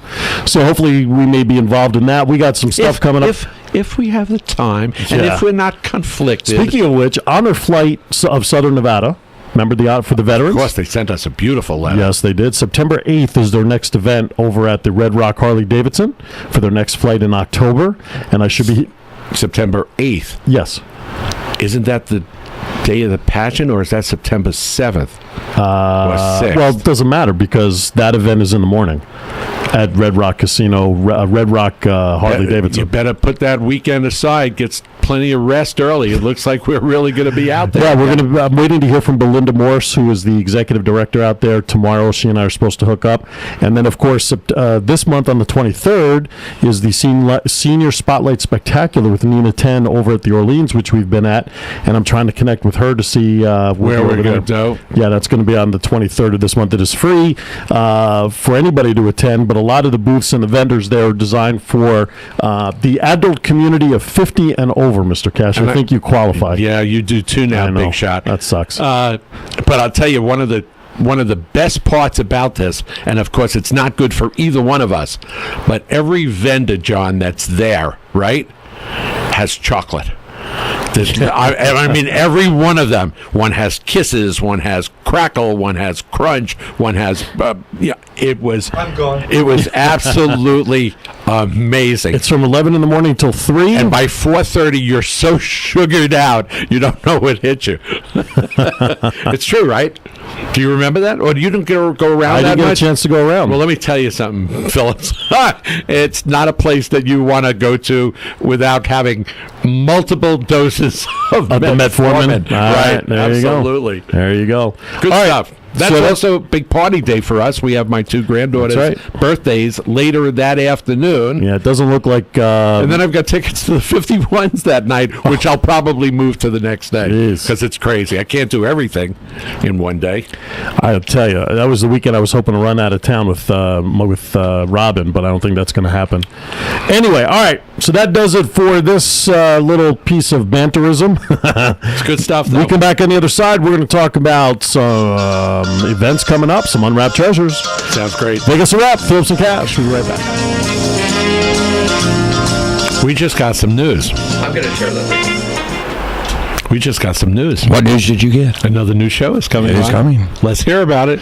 So hopefully we may be involved in that. We got some stuff coming up. If we have the time, and Yeah. if we're not conflicted. Speaking of which, Honor Flight of Southern Nevada. Remember for the veterans? Of course, they sent us a beautiful letter. Yes, they did. September 8th is their next event over at the Red Rock Harley Davidson for their next flight in October. And I should be. September 8th. Yes. Isn't that the day of the pageant, or is that September 7th? Or 6th? Well, it doesn't matter because that event is in the morning at Red Rock Casino, Red Rock Harley You Davidson. better put that weekend aside. Get plenty of rest early. It looks like we're really going to be out there. Yeah, we're going to. I'm waiting to hear from Belinda Morse, who is the executive director out there. Tomorrow, she and I are supposed to hook up, and then of course this month on the 23rd is the Senior Spotlight Spectacular with Nina 10 over at the Orleans, which we've been at, and I'm trying to connect with her to see Where we're over going there. to go. Yeah, that's going to be on the 23rd of this month. It is free for anybody to attend, but a lot of the booths and the vendors there are designed for the adult community of 50 and over, Mr. Cash. And I think you qualify. Yeah, you do too now, I know. Big Shot. That sucks. But I'll tell you, one of the best parts about this, and of course it's not good for either one of us, but every vendor, John, that's there, right, has chocolate. I mean, every one of them. One has Kisses, one has Crackle, one has Crunch, one has. It was. I'm gone. It was absolutely amazing. It's from 11 in the morning till 3. And by 4:30, you're so sugared out, you don't know what hit you. It's true, right? Do you remember that? Or you didn't go around I that didn't get much? a chance to go around. Well, let me tell you something, Phillips. It's not a place that you want to go to without having multiple doses of the metformin. Right, All right, there you go. absolutely. There you go. Good All right. stuff. That's So also a big party day for us. We have my 2 granddaughters' That's birthdays later that afternoon. Yeah, it doesn't look like. And then I've got tickets to the 51s that night, which I'll probably move to the next day Jeez. because it's crazy. I can't do everything in one day. I'll tell you, that was the weekend I was hoping to run out of town with Robin, but I don't think that's going to happen. Anyway, all right. So that does it for this little piece of banterism. It's good stuff, though. We come back on the other side. We're going to talk about some events coming up, some unwrapped treasures. Sounds great. Vegas a wrap. Phillips and Cash. We'll be right back. We just got some news. I'm going to share that. We just got some news. What news did you get? Another new show is coming. It is on. coming. Let's hear about it.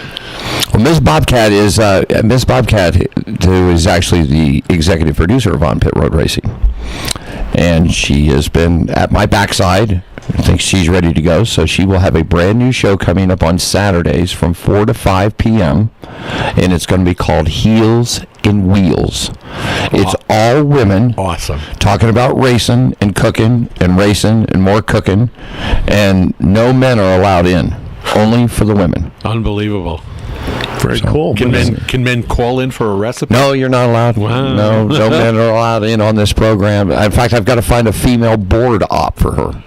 Well, Miss Bobcat is who is actually the executive producer of On Pit Road Racing, and she has been at my backside. I think she's ready to go, so she will have a brand new show coming up on Saturdays from 4 to 5 p.m., and it's going to be called Heels and Wheels. It's all women Awesome. talking about racing and cooking and racing and more cooking, and no men are allowed in, only for the women. Unbelievable. Very cool. Can men call in for a recipe? No, you're not allowed. Wow. No men are allowed in on this program. In fact, I've got to find a female board op for her.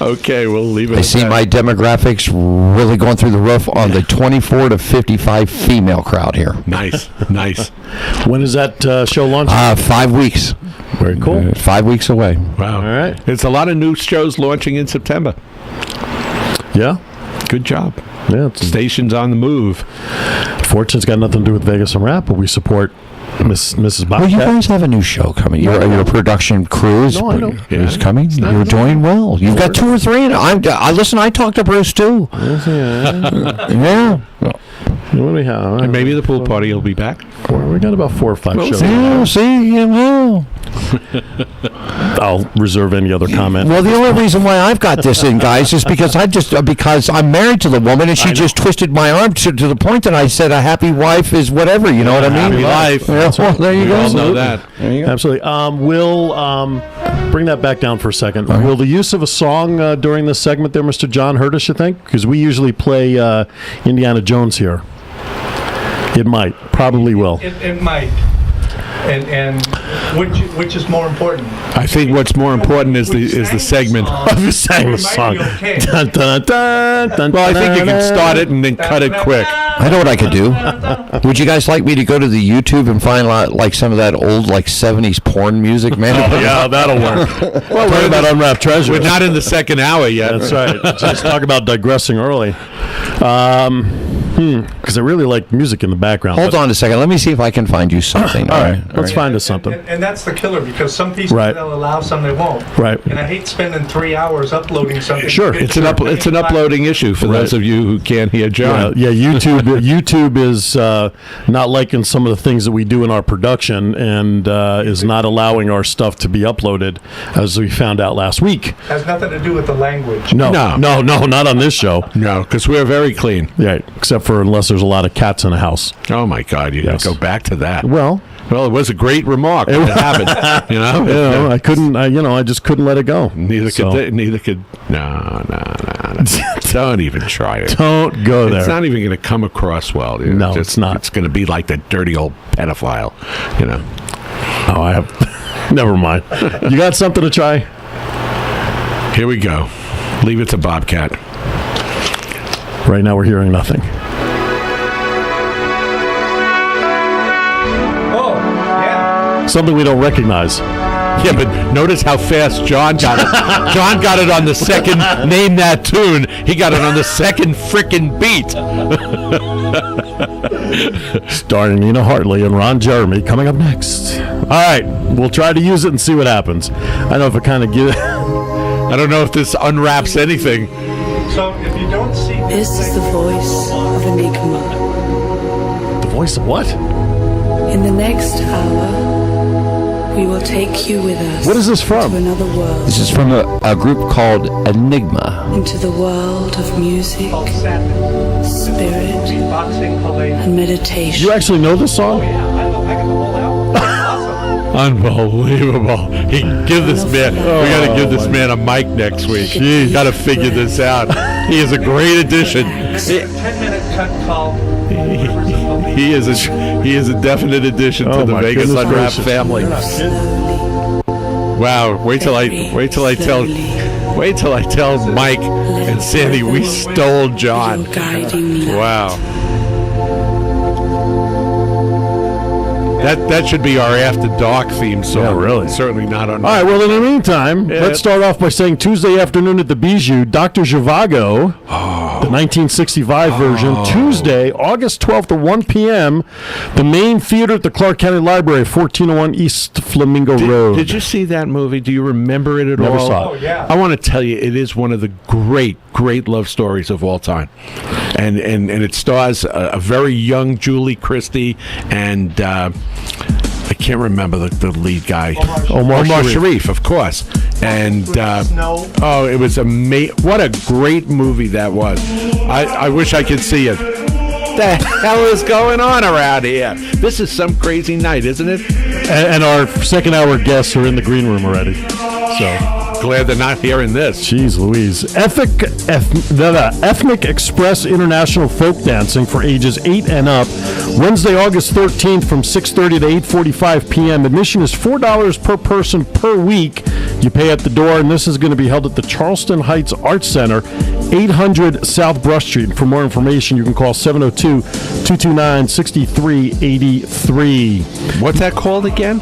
Okay, we'll leave it I at see that. my demographics really going through the roof on the 24 to 55 female crowd here. Nice, nice. When is that show launching? 5 weeks. Very cool. 5 weeks away. Wow. All right. It's a lot of new shows launching in September. Yeah. Good job. Yeah. It's, Stations on the move. Fortune's got nothing to do with Vegas and Rap, but we support Mrs. Well, you Bobcat. guys have a new show coming. Your production crew is, No, I know. is coming. You're doing well. You've got 2 or 3. And I listen. I talked to Bruce too. Yeah. What do we have? And maybe the pool party will be back. We got about 4 or 5 shows. Yeah. See. Yeah. Well. I'll reserve any other comment. Well, the only reason why I've got this in, guys, is because because I'm married to the woman, and she just twisted my arm to the point that I said a happy wife is whatever. You know what I mean? Happy life. Yeah, well, there you We go. all know that. There you go. Absolutely. We'll bring that back down for a second. All right. Will the use of a song during this segment there, Mr. John, hurt us, you think? Because we usually play Indiana Jones here. It might. Probably will. It might. And which is more important? I think what's more important is the segment. You sang the song. Dun, dun, dun, dun, Well, I think you can dun, start it and then cut it quick. I know what I could do. Would you guys like me to go to the YouTube and find like some of that old 70s porn music, man? Yeah, that'll work. Well, we're about Unwrapped Treasure. We're not in the second hour yet. That's right. Just talk about digressing early. Because I really like music in the background. Hold on a second. Let me see if I can find you something. All right. Let's find us something. And that's the killer, because some pieces Right. they'll allow, some they won't. Right. And I hate spending 3 hours uploading something. Sure. It's an uploading issue for those of you who can't hear John. Yeah, YouTube is not liking some of the things that we do in our production and is not allowing our stuff to be uploaded, as we found out last week. Has nothing to do with the language. No, No. not on this show. No, because we're very clean. Yeah, except for unless there's a lot of cats in the house. Oh my God, you Yes. gotta go back to that. Well, Well, it was a great remark. It happened. I couldn't. I just couldn't let it go. Neither So, could they, neither could. No. Don't even try it. Don't go there. It's not even going to come across well. Dude. No, it's not. It's going to be like that dirty old pedophile. Oh, I have. Never mind. You got something to try? Here we go. Leave it to Bobcat. Right now, we're hearing nothing. Oh, yeah. Something we don't recognize. Yeah, but notice how fast John got it. John got it on the second name that tune. He got it on the second frickin' beat. Starring Nina Hartley and Ron Jeremy coming up next. All right, we'll try to use it and see what happens. I don't know if it kind of gives. I don't know if this unwraps anything. So if you don't see This is the voice of Enigma. The voice of what? In the next hour, we will take you with us. What is this from? To another world. This is from a group called Enigma. Into the world of music, satin, spirit, boxing, Haley. and meditation. You actually know this song? I got the whole album. Awesome. Unbelievable. Give this man. We got to give this man a mic next week. He's got to figure this out. He is a great addition. It's a 10-minute cut called He is a definite addition to Oh, the my Vegas goodness Unwrapped gracious. family. Wow! Wait till I tell Mike and Sandy we stole John. Your guiding light. Wow. That should be our After Dark theme song. Yeah, really. Certainly not on. All right, well, in the meantime, Yeah. let's start off by saying Tuesday afternoon at the Bijou, Dr. Zhivago, the 1965 version, Tuesday, August 12th at 1 p.m., the main theater at the Clark County Library, 1401 East Flamingo Road. Did you see that movie? Do you remember it at Never all? saw Oh, yeah. I want to tell you, it is one of the great love stories of all time, and it stars a very young Julie Christie and I can't remember the lead guy. Omar Sharif, of course. And Snow. oh, it was what a great movie that was. I wish I could see it. The hell is going on around here? This is some crazy night, isn't it? And our second hour guests are in the green room already. So, Glad they're not hearing this. geez Louise. Ethnic Express International Folk Dancing for ages 8 and up. Wednesday, August 13th from 6:30 to 8:45 p.m. Admission is $4 per person per week. You pay at the door, and this is going to be held at the Charleston Heights Arts Center, 800 South Brush Street. For more information, you can call 702-229-6383. What's that called again?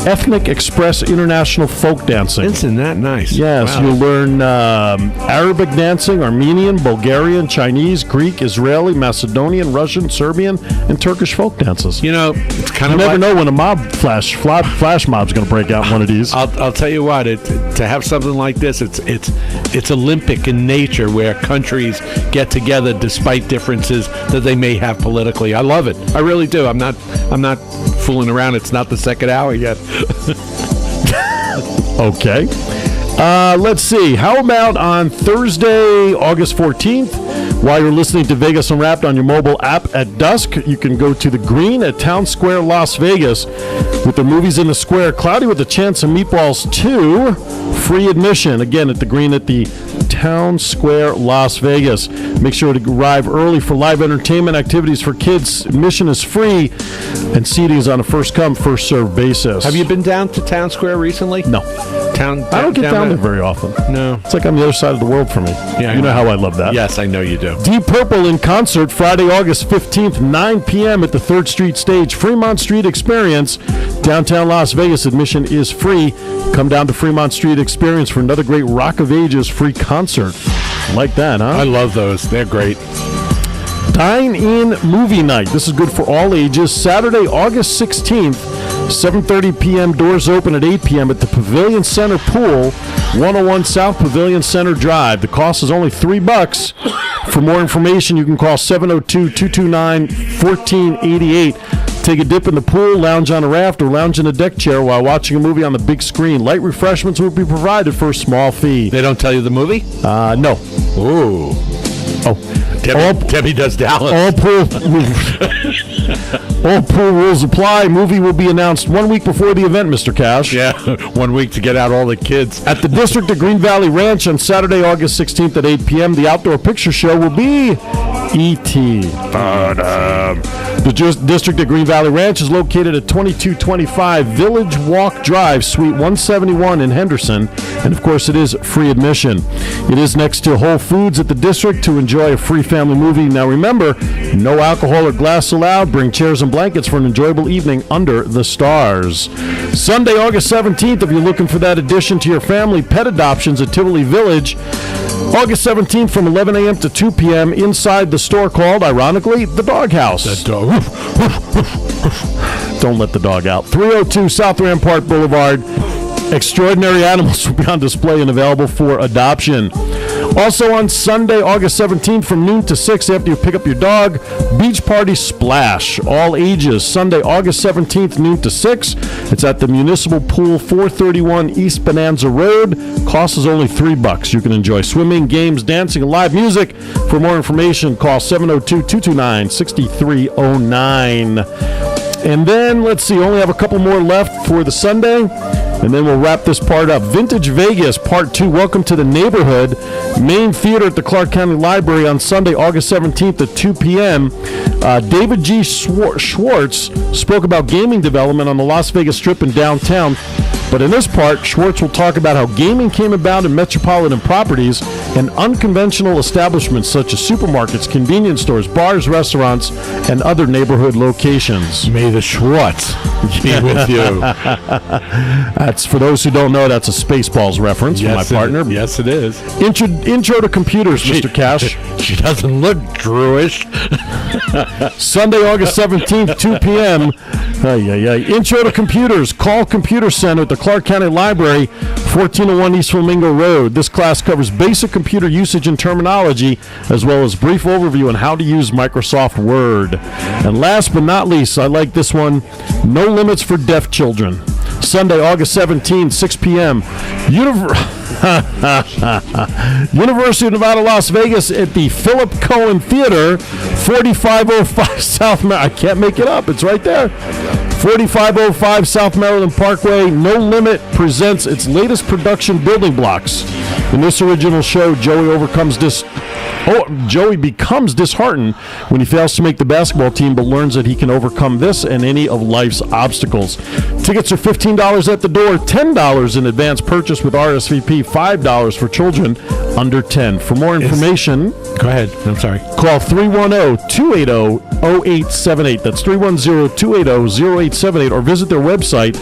Ethnic Express International Folk Dancing. Isn't that nice? Yes, Wow. you'll learn Arabic dancing, Armenian, Bulgarian, Chinese, Greek, Israeli, Macedonian, Russian, Serbian, and Turkish folk dances. You know, it's kind You of never like, know when a flash mob's going to break out in one of these. I'll tell you what. To have something like this, it's Olympic in nature, where countries get together despite differences that they may have politically. I love it. I really do. I'm not fooling around. It's not the second hour yet. Okay. Let's see. How about on Thursday, August 14th, while you're listening to Vegas Unwrapped on your mobile app at dusk, you can go to the Green at Town Square, Las Vegas, with the Movies in the Square, Cloudy with a Chance of Meatballs 2, free admission. Again, at the Green at the Town Square, Las Vegas. Make sure to arrive early for live entertainment activities for kids. Admission is free, and seating is on a first-come, first-served basis. Have you been down to Town Square recently? No. I I don't get down there very often. No. It's like on the other side of the world for me. Yeah, you know how I love that. Yes, I know you do. Deep Purple in concert Friday, August 15th, 9 p.m. at the 3rd Street Stage, Fremont Street Experience, downtown Las Vegas. Admission is free. Come down to Fremont Street Experience for another great Rock of Ages free concert. Like that, huh? I love those. They're great. Dine-in movie night. This is good for all ages. Saturday, August 16th, 7:30 p.m. Doors open at 8 p.m. at the Pavilion Center Pool, 101 South Pavilion Center Drive. The cost is only $3. For more information, you can call 702-229-1488. Take a dip in the pool, lounge on a raft, or lounge in a deck chair while watching a movie on the big screen. Light refreshments will be provided for a small fee. They don't tell you the movie? No. Ooh. Oh. Debbie does Dallas. All pool rules apply. Movie will be announced 1 week before the event, Mr. Cash. Yeah, 1 week to get out all the kids. At the District at Green Valley Ranch on Saturday, August 16th at 8 p.m., the outdoor picture show will be E.T. The District at Green Valley Ranch is located at 2225 Village Walk Drive, Suite 171 in Henderson, and of course it is free admission. It is next to Whole Foods at the District to enjoy a free family movie. Now remember, no alcohol or glass allowed. Bring chairs and blankets for an enjoyable evening under the stars. Sunday, August 17th, if you're looking for that addition to your family, pet adoptions at Tivoli Village. August 17th from 11 a.m. to 2 p.m. inside the store called, ironically, the Doghouse. The dog. Don't let the dog out. 302 South Rampart Boulevard. Extraordinary animals will be on display and available for adoption. Also on Sunday, August 17th from noon to 6 after you pick up your dog, Beach Party Splash, all ages. Sunday, August 17th, noon to 6. It's at the Municipal Pool, 431 East Bonanza Road. Cost is only $3. You can enjoy swimming, games, dancing, and live music. For more information, call 702-229-6309. And then, let's see, only have a couple more left for the Sunday, and then we'll wrap this part up. Vintage Vegas, Part 2. Welcome to the neighborhood. Main Theater at the Clark County Library on Sunday, August 17th at 2 p.m. David G. Schwartz spoke about gaming development on the Las Vegas Strip and downtown. But in this part, Schwartz will talk about how gaming came about in metropolitan properties and unconventional establishments such as supermarkets, convenience stores, bars, restaurants, and other neighborhood locations. May the Schwartz be with you. That's, for those who don't know, that's a Spaceballs reference from my partner. Yes, it is. Intro to computers, Mr. Cash. She doesn't look Jewish. Sunday, August 17th, 2 p.m. Intro to computers. Call Computer Center at the Clark County Library, 1401 East Flamingo Road. This class covers basic computer usage and terminology, as well as brief overview on how to use Microsoft Word. And last but not least, I like this one, No Limits for Deaf Children. Sunday, August 17th, 6 p.m. University of Nevada, Las Vegas at the Philip Cohen Theater, 4505 South Maryland. I can't make it up. It's right there. 4505 South Maryland Parkway. No Limit presents its latest production, Building Blocks. In this original show, Joey becomes disheartened when he fails to make the basketball team, but learns that he can overcome this and any of life's obstacles. Tickets are $15 at the door, $10 in advance purchase with RSVP, $5 for children under 10. For more information, Go ahead. I'm sorry. call 310-280 310-280-0878. That's 310-280-0878. Or visit their website,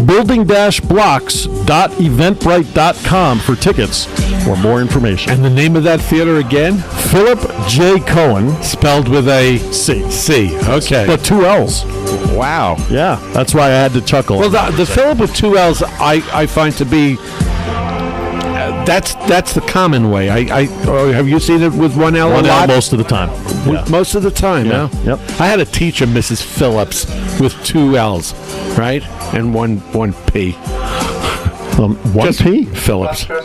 building-blocks.eventbrite.com for tickets or more information. And the name of that theater again? Philip J. Cohen. Spelled with a C. C. Okay. But 2 L's. Wow. Yeah, that's why I had to chuckle. Well, the Philip with 2 L's, I find to be that's the common way. Have you seen it with 1 L a 1 L lot? most of the time. Yeah. Most of the time, Yeah. yeah. Yep. I had a teacher, Mrs. Phillips, with 2 L's, right, and one P. 1 Just P? Phillips. All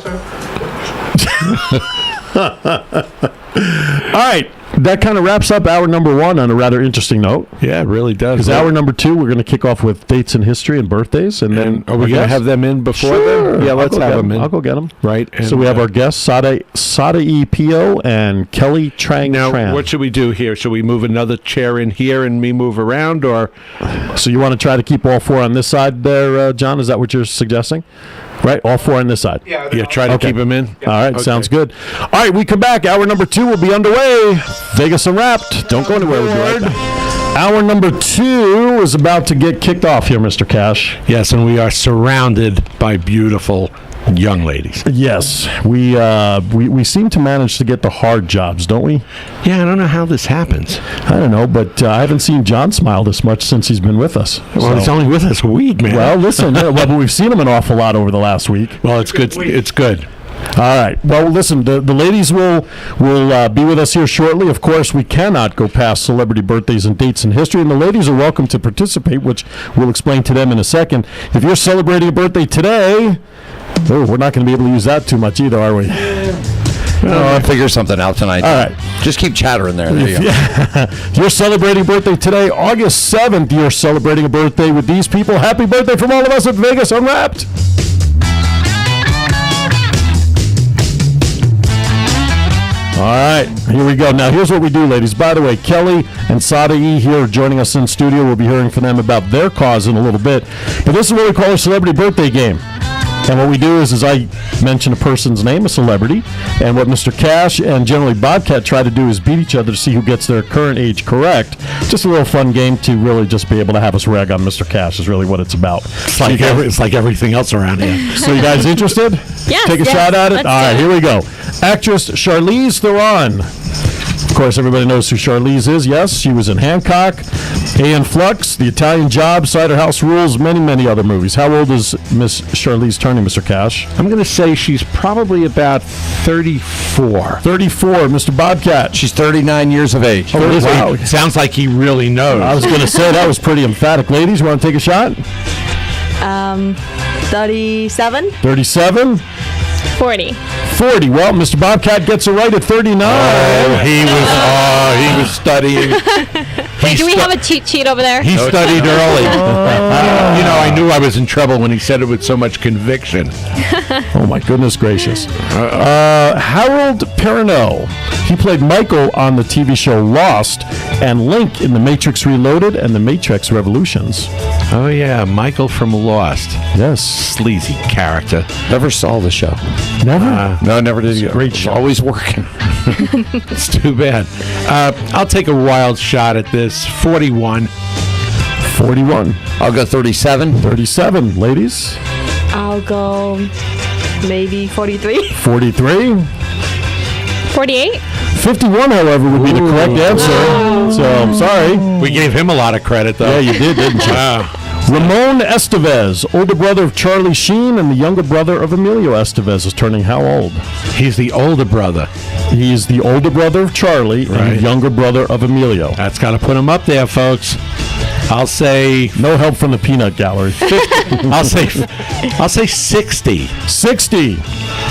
right. That kind of wraps up hour number 1 on a rather interesting note. Yeah, it really does. Because hour number 2, we're going to kick off with dates in history and birthdays. And then are we going to have them in before then? Yeah, let's have them in. I'll go get them. Right. So we have our guests, Sada E. Pio and Kelly Trang Now, Tran. what should we do here? Should we move another chair in here and me move around, or? So you want to try to keep all 4 on this side there, John? Is that what you're suggesting? Right? All 4 on this side. Yeah, Try to keep them in. All right, Okay. sounds good. All right, we come back. Hour number 2 will be underway. Vegas Unwrapped. Don't go anywhere. We'll be right back. Hour number 2 is about to get kicked off here, Mr. Cash. Yes, and we are surrounded by beautiful young ladies. Yes, we seem to manage to get the hard jobs, don't we? Yeah, I don't know how this happens. I don't know, but I haven't seen John smile this much since he's been with us. Well, So- he's only with us a week, man. Well, listen, but we've seen him an awful lot over the last week. Well, it's good. It's good. All right. Well, listen, the ladies will be with us here shortly. Of course, we cannot go past celebrity birthdays and dates in history, and the ladies are welcome to participate, which we'll explain to them in a second. If you're celebrating a birthday today, we're not going to be able to use that too much either, are we? I'll figure something out tonight. All right. Just keep chattering there. There you go. If you're celebrating a birthday today, August 7th, you're celebrating a birthday with these people. Happy birthday from all of us at Vegas Unwrapped. All right, here we go. Now, here's what we do, ladies. By the way, Kelly and Sada E here are joining us in studio. We'll be hearing from them about their cause in a little bit. But this is what we call a celebrity birthday game. And what we do is I mention a person's name, a celebrity, and what Mr. Cash and generally Bobcat try to do is beat each other to see who gets their current age correct. Just a little fun game to really just be able to have us rag on Mr. Cash is really what it's about. It's like everything else around here. So you guys interested? Yes, Take a yes, shot at it? let's All right, do it. here we go. Actress Charlize Theron. Of course, everybody knows who Charlize is. Yes, she was in Hancock, A.N. Flux, The Italian Job, Cider House Rules, many, many other movies. How old is Miss Charlize turning, Mr. Cash? I'm going to say she's probably about 34. 34, Mr. Bobcat. She's 39 years of age. Oh, wow. Sounds like he really knows. I was going to say that was pretty emphatic. Ladies, want to take a shot? 37? 37? 40. 40. Well, Mr. Bobcat gets it right at 39. He was studying. Wait, do we have a cheat sheet over there? He studied early. I knew I was in trouble when he said it with so much conviction. Oh, my goodness gracious. Harold Perrineau. He played Michael on the TV show Lost and Link in The Matrix Reloaded and The Matrix Revolutions. Oh, yeah, Michael from Lost. Yes. Sleazy character. Never saw the show. Never? No, never did. great It was show. Always working. It's too bad. I'll take a wild shot at this. 41. 41. I'll go 37. 37. Ladies? I'll go maybe 43. 43. 48? 51, however, would be the correct answer. So, I'm sorry. We gave him a lot of credit, though. Yeah, you did, didn't you? Ramon Estevez, older brother of Charlie Sheen and the younger brother of Emilio Estevez, is turning how old? He's the older brother. He is the older brher of Charlie and Right. the younger brother of Emilio. That's got to put him up there, folks. I'll say No help from the peanut gallery. I'll say 60. 60.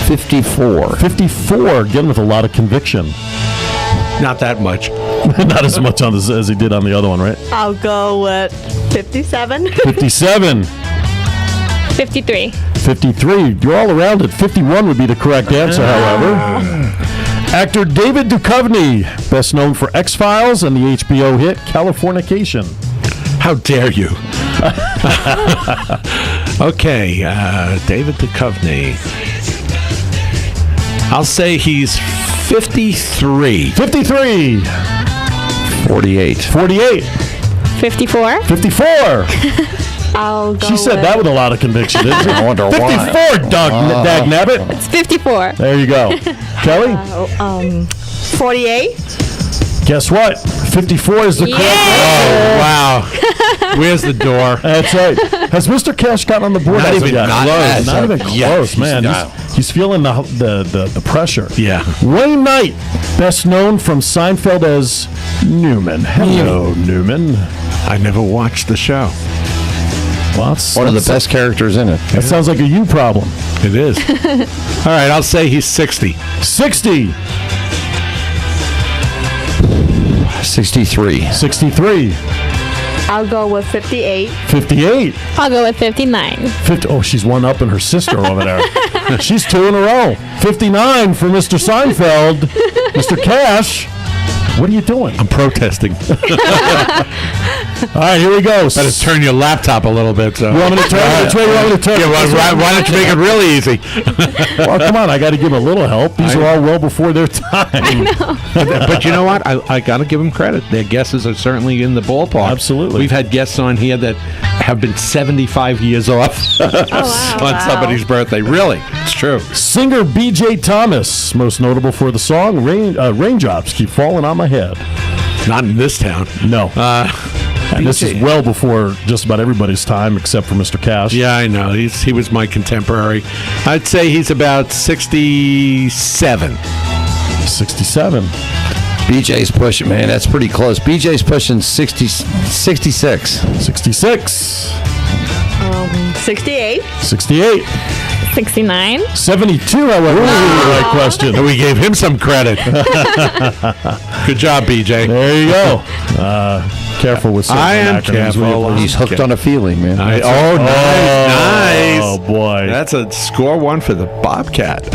54. 54, again with a lot of conviction. Not that much. Not as much on this as he did on the other one, right? I'll go with 57. 57. 53. 53. You're all around it. 51 would be the correct answer, however. Actor David Duchovny, best known for X-Files and the HBO hit Californication. How dare you? Okay, David Duchovny. I'll say he's 53. 53. 48. 48. 54. 54. I'll go She said with, that with a lot of conviction, didn't she? I wonder why. 54, Dag Nabbit. It's 54. There you go. Kelly, 48. guess what? 54 is the correct Oh, wow. Where's the door? That's right. Has Mr. Cash gotten on the board? Not as of even yet? close. Not even Yeah, close, he's man. not. He's feeling the pressure. Yeah. Wayne Knight, best known from Seinfeld as Newman. Hello, Newman. I never watched the show. Well, that's One of the best characters in it. That sounds like a you problem. It is. All right, I'll say he's 60. 60. 63. 63. I'll go with 58. 58. I'll go with 59. 50. Oh, she's one up in her sister over there. She's 2 in a row. 59 for Mr. Seinfeld. Mr. Cash, what are you doing? I'm protesting. All right, here we go. Better turn your laptop a little bit. So. You want me to turn it? Which way do you want me to turn Yeah, it? why don't you make it really easy? Well, come on. I got to give him a little help. These are all well before their time. But you know what? I got to give them credit. Their guesses are certainly in the ballpark. Absolutely. We've had guests on here that have been 75 years off on somebody's birthday. Really, it's true. Singer B.J. Thomas, most notable for the song Raindrops Keep Falling on My Head. Not in this town. No. And this is well before just about everybody's time except for Mr. Cash. Yeah, I know. He was my contemporary. I'd say he's about 67. 67. BJ's pushing, man. That's pretty close. BJ's pushing 66. 66. 68. 68. 69. 72, however, was the right question. And we gave him some credit. Good job, BJ. There you go. Careful with certain I am acronyms. careful. He's hooked on a feeling, man. Nice. Oh, boy. That's a score one for the Bobcat.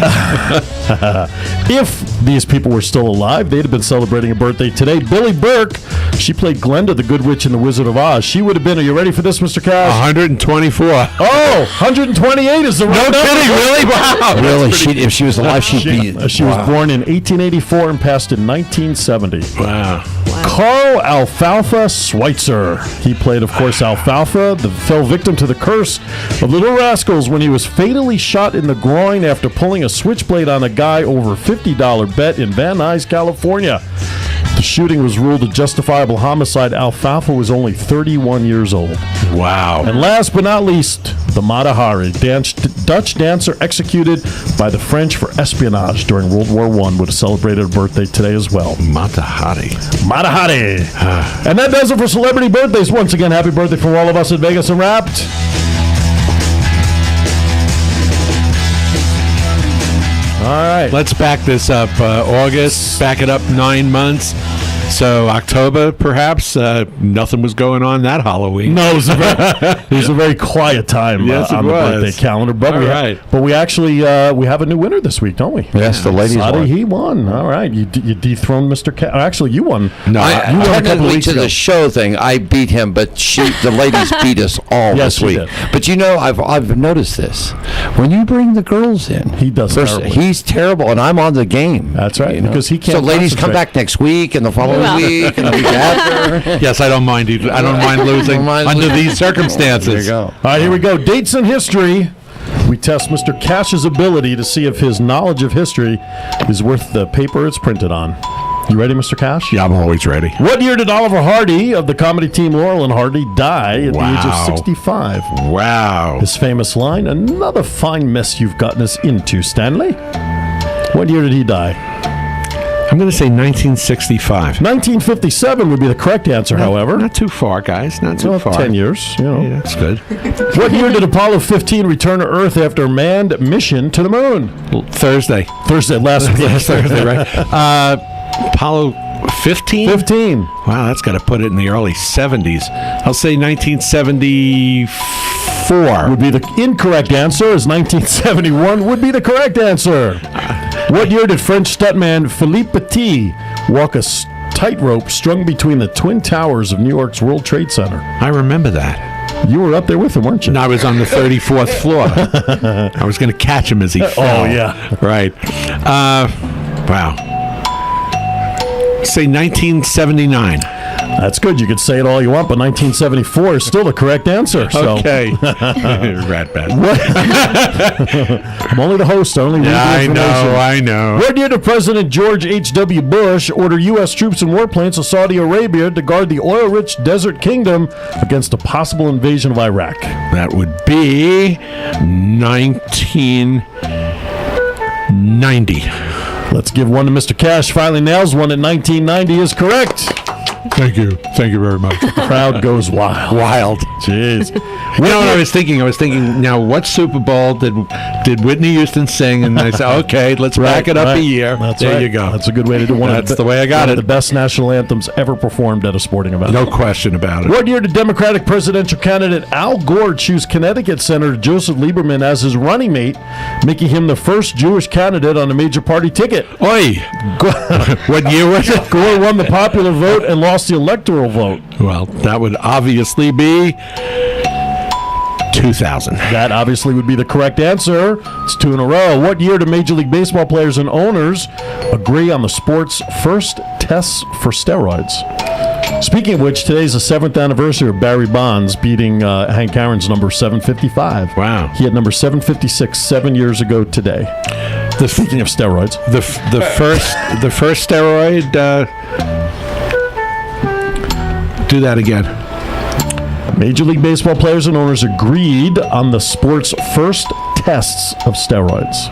If these people were still alive, they'd have been celebrating a birthday today. Billy Burke, she played Glenda, the Good Witch in The Wizard of Oz. She would have been, are you ready for this, Mr. Cash? 124. Oh, 128 is the right number. Kidding, really? Wow. Really? If she was alive, she'd be... She was born in 1884 and passed in 1970. Wow. Carl Alfalfa Schweitzer. He played, of course, Alfalfa, fell victim to the curse of the Little Rascals when he was fatally shot in the groin after pulling a switchblade on a guy over a $50 bet in Van Nuys, California. The shooting was ruled a justifiable homicide. Alfalfa was only 31 years old. Wow. And last but not least, the Mata Hari, Dutch dancer executed by the French for espionage during World War I, would have celebrated a birthday today as well. Mata Hari. Mata Hari. And that does it for celebrity birthdays. Once again, happy birthday from all of us at Vegas Unwrapped. All right. Let's back this up. August, back it up 9 months. So October, perhaps, nothing was going on that Halloween. No, it was a very quiet time Yes, on it the was. birthday calendar. But we actually we have a new winner this week, don't we? Yes, the ladies Sadi, won. he won. All right, you dethroned Mr. Actually, you won. No, you won a couple Technically, weeks to ago. the show thing, I beat him, but the ladies beat us all Yes, this she week. did. But you know, I've noticed this. When you bring the girls in, He does terribly. He's terrible, and I'm on the game. That's right, you know? because he can't So ladies, come concentrate. back next week, and the following Well. week, and the week after. Yes, I don't mind. I don't mind losing Don't mind under losing. these circumstances. There you go. All right, here we go. Dates in history. We test Mr. Cash's ability to see if his knowledge of history is worth the paper it's printed on. You ready, Mr. Cash? Yeah, I'm always ready. What year did Oliver Hardy of the comedy team Laurel and Hardy die at the age of Wow. 65? Wow. His famous line, another fine mess you've gotten us into, Stanley. What year did he die? I'm going to say 1965. 1957 would be the correct answer, however. Not too far, guys. Not too Well, far. 10 years, you know. Yeah, that's good. What year did Apollo 15 return to Earth after a manned mission to the moon? Thursday. Thursday, last Thursday, right? Apollo 15? 15. Wow, that's got to put it in the early 70s. I'll say 1974. Would be the incorrect answer, as 1971 would be the correct answer. What year did French stuntman Philippe Petit walk a tightrope strung between the Twin Towers of New York's World Trade Center? I remember that. You were up there with him, weren't you? And I was on the 34th floor. I was going to catch him as he fell. Oh, yeah. Right. Wow. Say 1979. That's good. You could say it all you want, but 1974 is still the correct answer. So. Okay. Rat bat. I'm only the host. I only read the information. I know. What year did President George H.W. Bush order U.S. troops and warplanes to Saudi Arabia to guard the oil-rich desert kingdom against a possible invasion of Iraq? That would be 1990. Let's give one to Mr. Cash. Finally nails one at 1990 is correct. Thank you. Thank you very much. Crowd goes wild. Wild. Jeez. You know what I was thinking? I was thinking, now what Super Bowl did Whitney Houston sing? And I said, okay, let's back it up a year. There you go. That's a good way to do one. That's the way I got it. The best national anthems ever performed at a sporting event. No question about it. What year did Democratic presidential candidate Al Gore choose Connecticut Senator Joseph Lieberman as his running mate, making him the first Jewish candidate on a major party ticket? Oi! What year was it? Gore won the popular vote and lost the electoral vote. Well, that would obviously be 2000. That obviously would be the correct answer. It's 2 in a row. What year do Major League Baseball players and owners agree on the sport's first tests for steroids? Speaking of which, today's the 7th anniversary of Barry Bonds beating Hank Aaron's number 755. Wow. He had number 756 7 years ago today. Speaking of steroids. The first steroid, do that again. Major League Baseball players and owners agreed on the sport's first tests of steroids.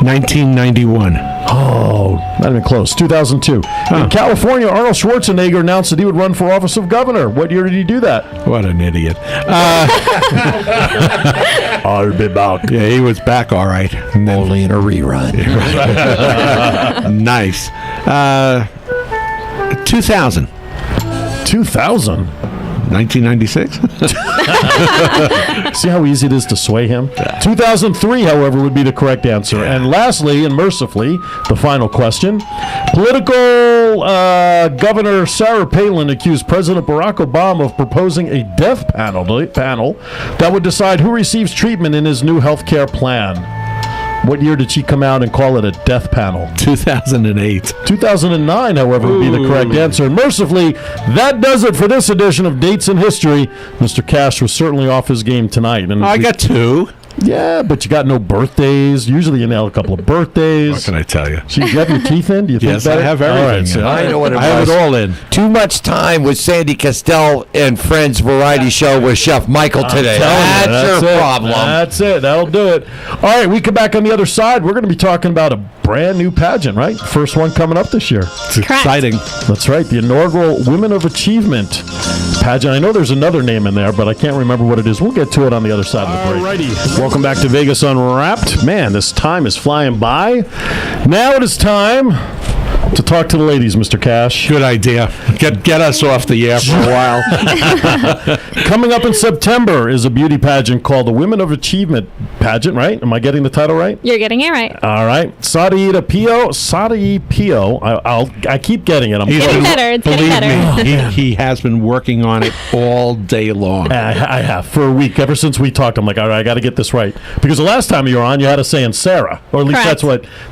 1991. Oh, not even close. 2002. In California, Arnold Schwarzenegger announced that he would run for office of governor. What year did he do that? What an idiot. I'll be back. Yeah, he was back all right. Only in a rerun. Nice. 2000. 2000? 1996? See how easy it is to sway him? 2003, however, would be the correct answer. And lastly, and mercifully, the final question. Political Governor Sarah Palin accused President Barack Obama of proposing a death panel that would decide who receives treatment in his new health care plan. What year did she come out and call it a death panel? 2008. 2009, however, would be the correct answer. And mercifully, that does it for this edition of Dates in History. Mr. Cash was certainly off his game tonight. And I got 2. Yeah, but you got no birthdays. Usually you nail a couple of birthdays. What can I tell you? You have your teeth in? Do you think Yes, that? I have everything. All right, so I know what it I have was. it all in. Too much time with Sandy Castell and Friends variety show with Chef Michael today. That's your problem. That's it. That'll do it. All right, we come back on the other side. We're going to be talking about a brand new pageant, right? First one coming up this year. It's exciting. That's right. The inaugural Women of Achievement pageant. I know there's another name in there, but I can't remember what it is. We'll get to it on the other side of the break. Alrighty. Welcome back to Vegas Unwrapped. Man, this time is flying by. Now it is time to talk to the ladies, Mr. Cash. Good idea. Get us off the air for a while. Coming up in September is a beauty pageant called the Women of Achievement pageant, right? Am I getting the title right? You're getting it right. All right. Sadie Pio. I keep getting it. I'm Getting better. It's getting better. He has been working on it all day long. I have for a week. Ever since we talked, I'm like, all right, I got to get this right. Because the last time you were on, you had us saying Sarah, or at least Correct.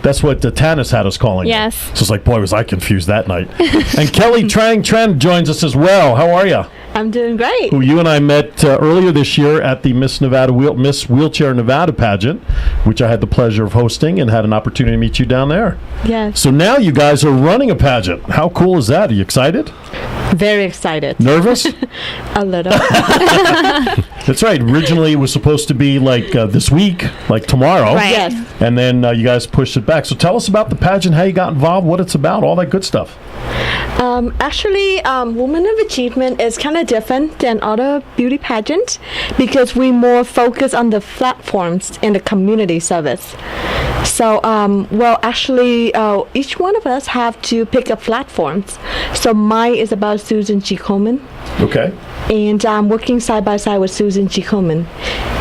that's what Tanis had us calling you. Yes. So it's like, boy, was I confused that night. And Kelly Trang Tran joins us as well. How are you? I'm doing great. Who you and I met earlier this year at the Miss Wheelchair Nevada pageant, which I had the pleasure of hosting and had an opportunity to meet you down there. Yes. So now you guys are running a pageant. How cool is that? Are you excited? Very excited. Nervous? A little. That's right. Originally, it was supposed to be like this week, like tomorrow. Right. Yes. And then you guys pushed it back. So tell us about the pageant, how you got involved, what it's about, all that good stuff. Actually, Women of Achievement is kind of different than other beauty pageants because we more focus on the platforms in the community service. So, actually, each one of us have to pick up platforms. So mine is about Susan G. Komen. Okay. and working side by side with Susan G. Komen.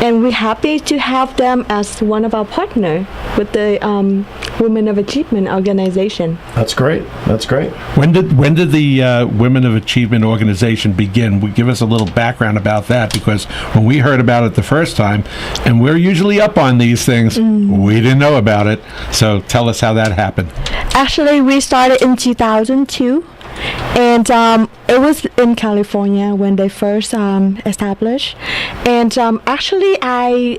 And we're happy to have them as one of our partner with the Women of Achievement organization. That's great. That's great. When did the Women of Achievement organization begin? Give us a little background about that, because when we heard about it the first time, and we're usually up on these things, we didn't know about it. So tell us how that happened. Actually, we started in 2002. And it was in California when they first established. And actually, I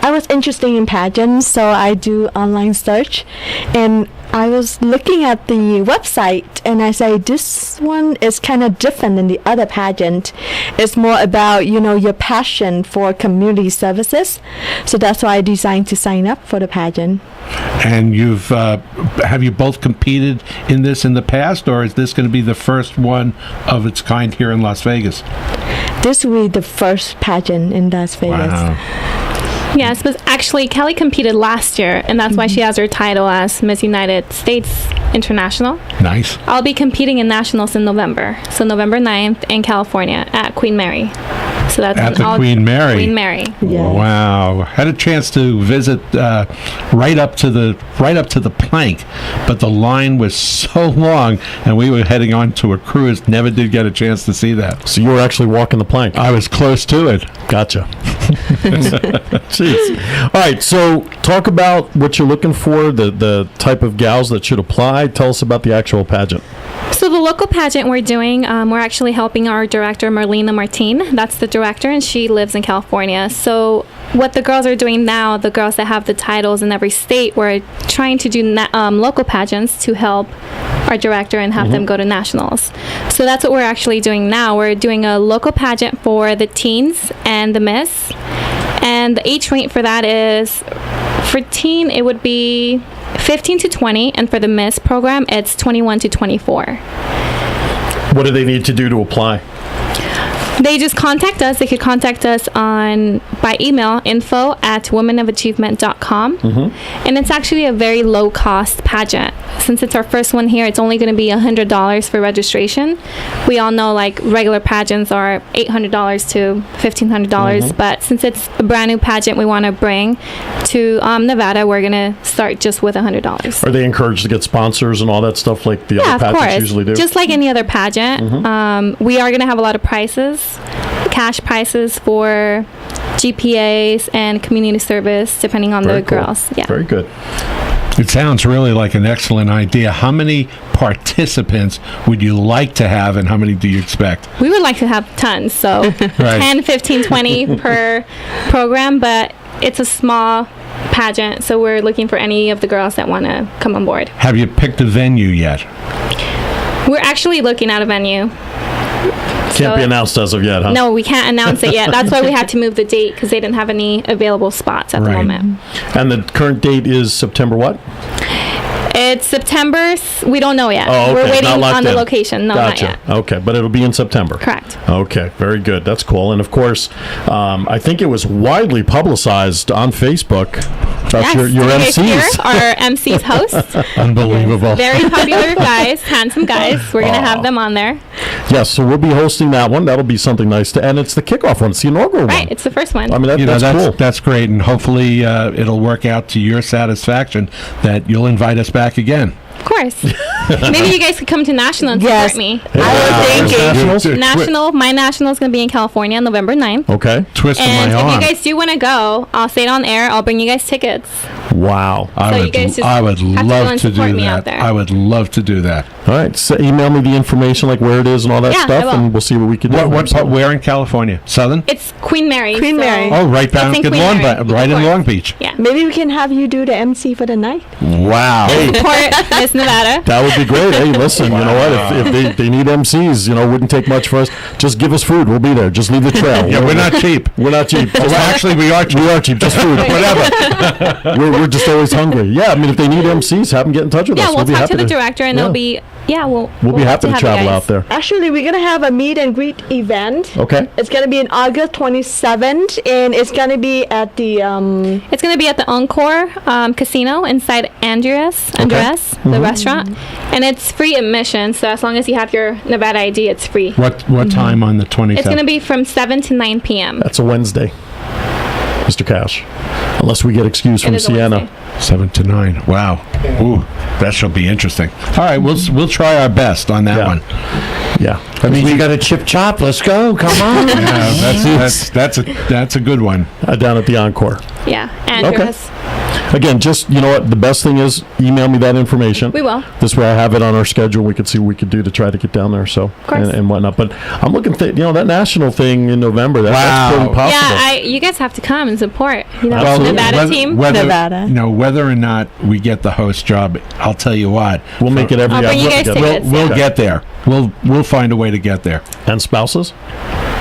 was interested in pageants, so I do online search. And I was looking at the website, and I say, this one is kind of different than the other pageant. It's more about, your passion for community services. So that's why I decided to sign up for the pageant. And have you both competed in this in the past, or is this going to be the first one of its kind here in Las Vegas? This will be the first pageant in Las Vegas. Wow. Yes, but actually Kelly competed last year, and that's why she has her title as Miss United States International. Nice. I'll be competing in nationals in November, so November 9th in California at Queen Mary. So that's at the Queen Mary. Queen Mary. Yes. Wow. Had a chance to visit right up to the plank, but the line was so long, and we were heading on to a cruise. Never did get a chance to see that. So you were actually walking the plank. I was close to it. Gotcha. Jeez. All right, so talk about what you're looking for, the type of gals that should apply. Tell us about the actual pageant. So the local pageant we're doing, we're actually helping our director, Marlena Martin. That's the director, and she lives in California. So what the girls are doing now, the girls that have the titles in every state, we're trying to do local pageants to help our director and have them go to nationals. So that's what we're actually doing now. We're doing a local pageant for the teens and the miss. And the age range for that is, for teen, it would be 15 to 20, and for the miss program, it's 21 to 24. What do they need to do to apply? They just contact us. They could contact us by email, info@womenofachievement.com. And it's actually a very low-cost pageant. Since it's our first one here, it's only going to be $100 for registration. We all know, like, regular pageants are $800 to $1,500, but since it's a brand new pageant we want to bring to Nevada, we're going to start just with $100. Are they encouraged to get sponsors and all that stuff like the other pageants usually do? Just like any other pageant. We are going to have a lot of prizes. Cash prizes for GPAs and community service, depending on the girls. Yeah. Very good. It sounds really like an excellent idea. How many participants would you like to have, and how many do you expect? We would like to have tons, so 10, 15, 20 per program, but it's a small pageant, so we're looking for any of the girls that want to come on board. Have you picked a venue yet? We're actually looking at a venue. Can't be announced as of yet, huh? No, we can't announce it yet. That's why we had to move the date, because they didn't have any available spots at the moment. And the current date is September what? It's September. We don't know yet. Oh, okay. We're waiting Not locked on the in. location. No, Gotcha. not yet. Okay, but it'll be in September. Correct. Okay, very good. That's cool. And of course, I think it was widely publicized on Facebook about your MCs. MCs. Here, our MCs hosts. Unbelievable. Very popular guys, handsome guys. We're going to have them on there. Yes, so we'll be hosting that one. That'll be something nice to, and it's the kickoff one. It's the inaugural one. Right, it's the first one. I mean, that's cool. That's great, and hopefully it'll work out to your satisfaction that you'll invite us back again. Of course. Maybe you guys could come to National and support me. I was thinking. My National is going to be in California on November 9th. Okay. Twisting And my if arm. you guys do want to go, I'll say it on air. I'll bring you guys tickets. Wow. So you guys just I would have to go love and to support do me out that. there. I would love to do that. All right. So email me the information, like where it is and all that Yeah, I stuff, will. and we'll see what we can do. What part? Where in California? Southern? It's Queen Mary. Queen Mary. Oh, right down in in Queen Long, Mary. right in Long Beach. Yeah. Maybe we can have you do the MC for the night. Wow. Support Miss Nevada. That would be great. Hey, listen, you know what? If they need MCs, wouldn't take much for us. Just give us food. We'll be there. Just leave the trail. Yeah, we're not cheap. We're not cheap. Well, actually, we are cheap. We are cheap. Just food. Whatever. we're just always hungry. Yeah, I mean, if they need MCs, have them get in touch with us. Yeah, we'll be talk happy to the director, and they'll be. Yeah, we'll be happy to have you travel guys. out there. Actually, we're gonna have a meet and greet event. Okay. It's gonna be on August 27th, and it's gonna be at the It's going to be at the Encore Casino inside Andreas, the restaurant. And it's free admission, so as long as you have your Nevada ID, it's free. What time on the 27th? It's going to be from 7 to 9 p.m. That's a Wednesday, Mr. Cash. Unless we get excused It from is a Sienna. Wednesday. 7 to 9. Wow. Ooh, that shall be interesting. All right, we'll try our best on that Yeah. one. Yeah. I mean, we got a chip chop. Let's go. Come on. Yeah, that's a good one. Down at the Encore. Yeah, Andrew Okay. has. Again, just, you know what, the best thing is email me that information. We will. This way I have it on our schedule. We could see what we could do to try to get down there. So, course. and whatnot. But I'm looking, that national thing in November, that's Wow. pretty possible. Yeah, you guys have to come and support. Well, Nevada team. Nevada. Whether or not we get the host job, I'll tell you what. We'll make it every I'll bring you year. guys We'll- tickets. We'll get there. We'll find a way to get there. And spouses?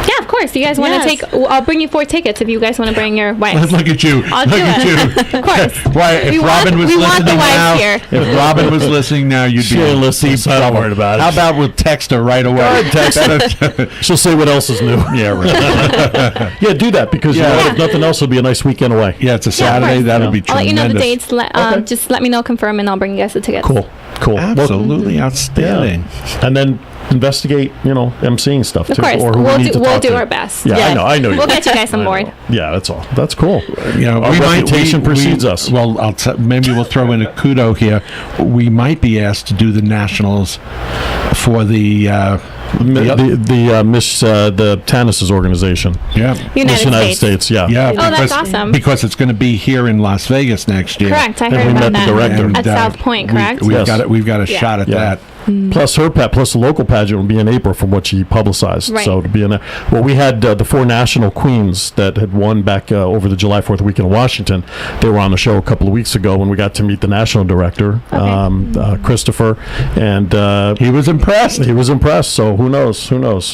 Yeah, of course. You guys want to Yes. I'll bring you 4 tickets if you guys want to bring your wife. Look at you. I'll Look do at it. you. Of course. Why, if We Robin want- was we want listening the wives now, here. if Robin was listening now, you'd She be ain't listening, so don't worry about it. How about we'll text her right away? Text her. She'll say what else is new. Yeah, right. Yeah, do that because you Yeah. know what, if nothing else, it'll be a nice weekend away. Yeah, it's a Yeah, of Saturday. course. That'll be I'll let you tremendous. know the dates. Okay. Just let me know, confirm, and I'll bring you guys the tickets. Cool. Well, Absolutely outstanding. and then investigate, emceeing stuff Of too. course. Or who We'll we need to do talk to. our best. Yeah, Yes. I know you. We'll get you guys on I board. know. Yeah, that's all. That's cool. You know, Our reputation precedes us. Well, maybe we'll throw in a kudo here. We might be asked to do the nationals for the The Tannis's organization. Miss United States. Yeah. Yeah. Oh, that's awesome. Because it's going to be here in Las Vegas next year. Correct. I And heard we about met the that. director. At South Point, correct? We've Yes. got a Yeah. shot at Yeah. that. Plus plus the local pageant will be in April from what she publicized. Right. So to be in there. Well, we had the 4 national queens that had won back over the July 4th weekend in Washington. They were on the show a couple of weeks ago when we got to meet the national director, Christopher, and He was impressed. he was impressed. So who knows?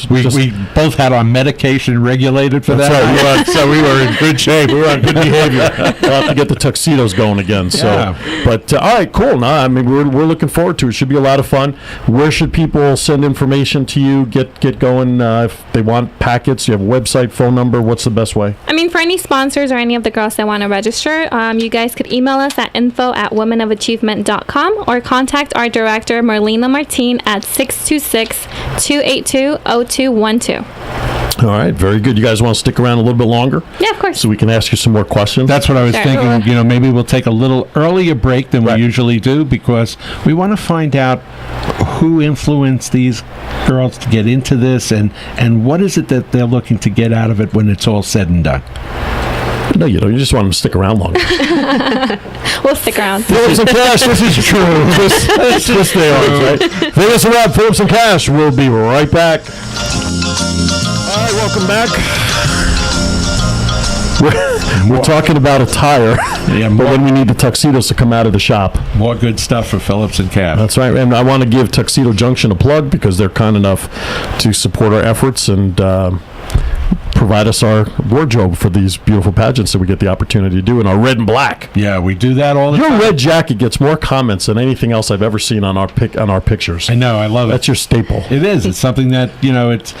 We Just- we both had our medication regulated for That's that. right. So we were in good shape. We were on good behavior. We'll have to get the tuxedos going again. So, Yeah. but all right, cool. No, I mean we're looking forward to it. Should be a lot of fun. Where should people send information to you? Get going if they want packets. You have a website, phone number. What's the best way? I mean, for any sponsors or any of the girls that want to register, you guys could email us at info@womenofachievement.com or contact our director, Marlena Martin, at 626-282-0212. All right, very good. You guys want to stick around a little bit longer Yeah, of course. so we can ask you some more questions? That's what I was Sure. thinking. You know, maybe we'll take a little earlier break than Right. we usually do because we want to find out who influenced these girls to get into this and what is it that they're looking to get out of it when it's all said and done. No, you don't. You just want them to stick around longer. We'll stick around. Phillips and Cash, this is true. This they are, right? Vegas Unwrapped, Phillips and Cash. We'll be right back. All right, welcome back. We're talking about attire, Yeah, but when we need the tuxedos to come out of the shop. More good stuff for Phillips and Cav. That's right. And I want to give Tuxedo Junction a plug because they're kind enough to support our efforts and provide us our wardrobe for these beautiful pageants that we get the opportunity to do in our red and black. Yeah, we do that all the Your time. red jacket gets more comments than anything else I've ever seen on our pictures. I know, I love it. That's your staple. It is. It's something that, it's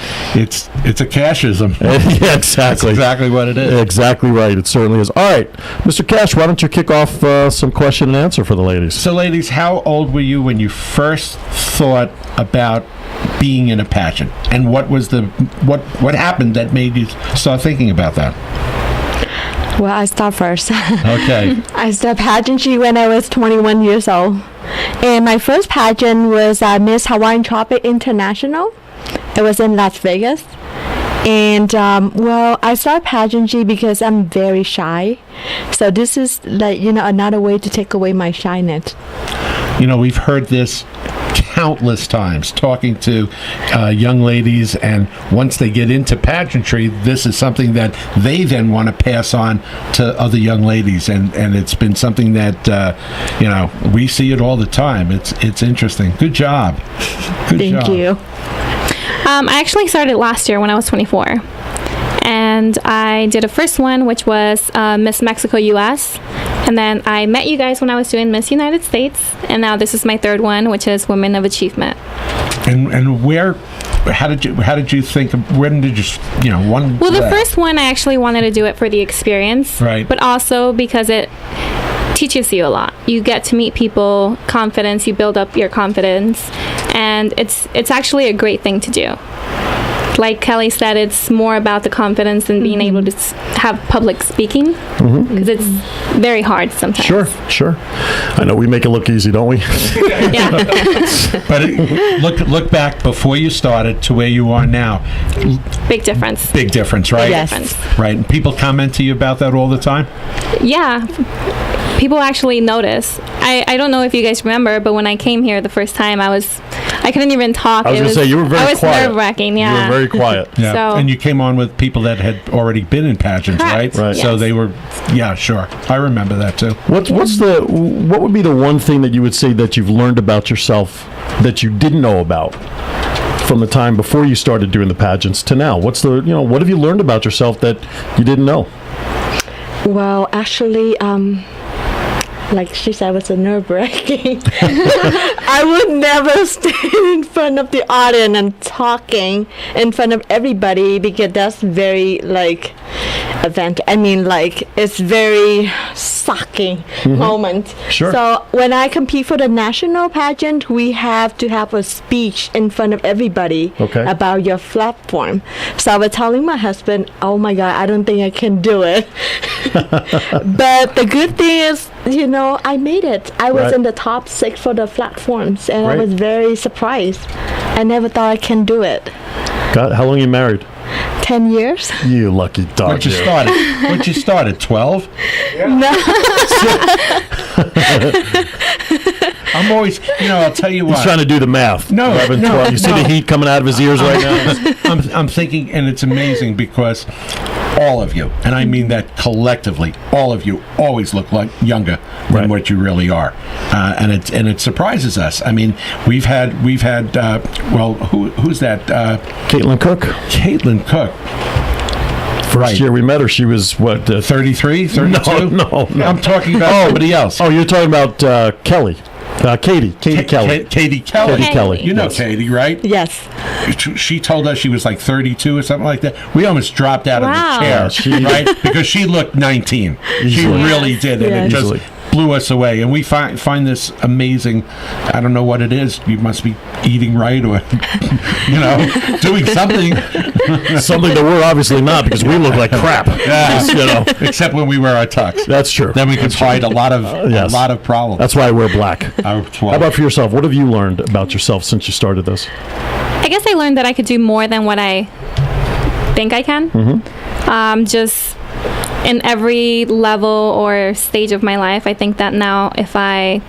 a cashism. Yeah, That's exactly. exactly what it is. Exactly right. It certainly is. All right, Mr. Cash, why don't you kick off some question and answer for the ladies? So, ladies, how old were you when you first thought about being in a pageant, and what was what happened that made you start thinking about that? Well, I start first. Okay. I started pageantry when I was 21 years old. And my first pageant was Miss Hawaiian Tropic International. It was in Las Vegas. And, I started pageantry because I'm very shy. So this is another way to take away my shyness. We've heard this countless times talking to young ladies, and once they get into pageantry, this is something that they then want to pass on to other young ladies, and it's been something that we see it all the time. It's interesting. Good job. Thank you. I actually started last year when I was 24. And I did a first one, which was Miss Mexico US. And then I met you guys when I was doing Miss United States. And now this is my third one, which is Women of Achievement. And how did you think, when did you, one? Well, the first one, I actually wanted to do it for the experience. Right. But also because it teaches you a lot. You get to meet people, confidence, you build up your confidence, and it's actually a great thing to do. Like Kelly said, it's more about the confidence and being able to have public speaking, because it's very hard sometimes. Sure. I know we make it look easy, don't we? Yeah. But look back before you started to where you are now. Big difference. Big difference, right? Yes. Right. And people comment to you about that all the time? Yeah. People actually notice. I don't know if you guys remember, but when I came here the first time, I couldn't even talk. I was going to say, you were very quiet. I was nerve-wracking, yeah. You were very quiet. Yeah. So- And you came on with people that had already been in pageants, Correct. right? Right. So Yes. they were, yeah, sure. I remember that too. What would be the one thing that you would say that you've learned about yourself that you didn't know about from the time before you started doing the pageants to now? What have you learned about yourself that you didn't know? Well, actually, like she said, it was a nerve-wracking. I would never stand in front of the audience and talking in front of everybody, because that's very it's very shocking moment. Sure. So when I compete for the national pageant, we have to have a speech in front of everybody about your platform. So I was telling my husband, oh my God, I don't think I can do it. But the good thing is, I made it. I was in the top 6 for the platforms, and I was very surprised. I never thought I can do it. God, how long are you married? 10 years. You lucky dog. When'd you start at 12? No. I'm always, I'll tell you what. He's trying to do the math. No, 11, no, 12. You see the heat coming out of his ears right now? I'm thinking, and it's amazing because all of you, and I mean that collectively, all of you always look like younger than what you really are, and it surprises us. I mean, we've had who's that? Caitlin Cook. Caitlin Cook. First year we met her, she was, 33, 32? No. I'm talking about somebody else. Oh, you're talking about Kelly. Katie Kelly. Katie Kelly. Katie Kelly. You know Katie, right? Yes. She told us she was like 32 or something like that. We almost dropped out of the chair, Yeah, right? Because she looked 19. Easily. She really did, and it just Easily. blew us away. And we find this amazing. I don't know what it is. You must be eating right, or doing something. Something that we're obviously not, because we look like crap. Yeah. Except when we wear our tux. That's true. Then we can hide a lot of problems. That's why I wear black. How How about for yourself? What have you learned about yourself since you started this? I guess I learned that I could do more than what I think I can. Just in every level or stage of my life, I think that now if I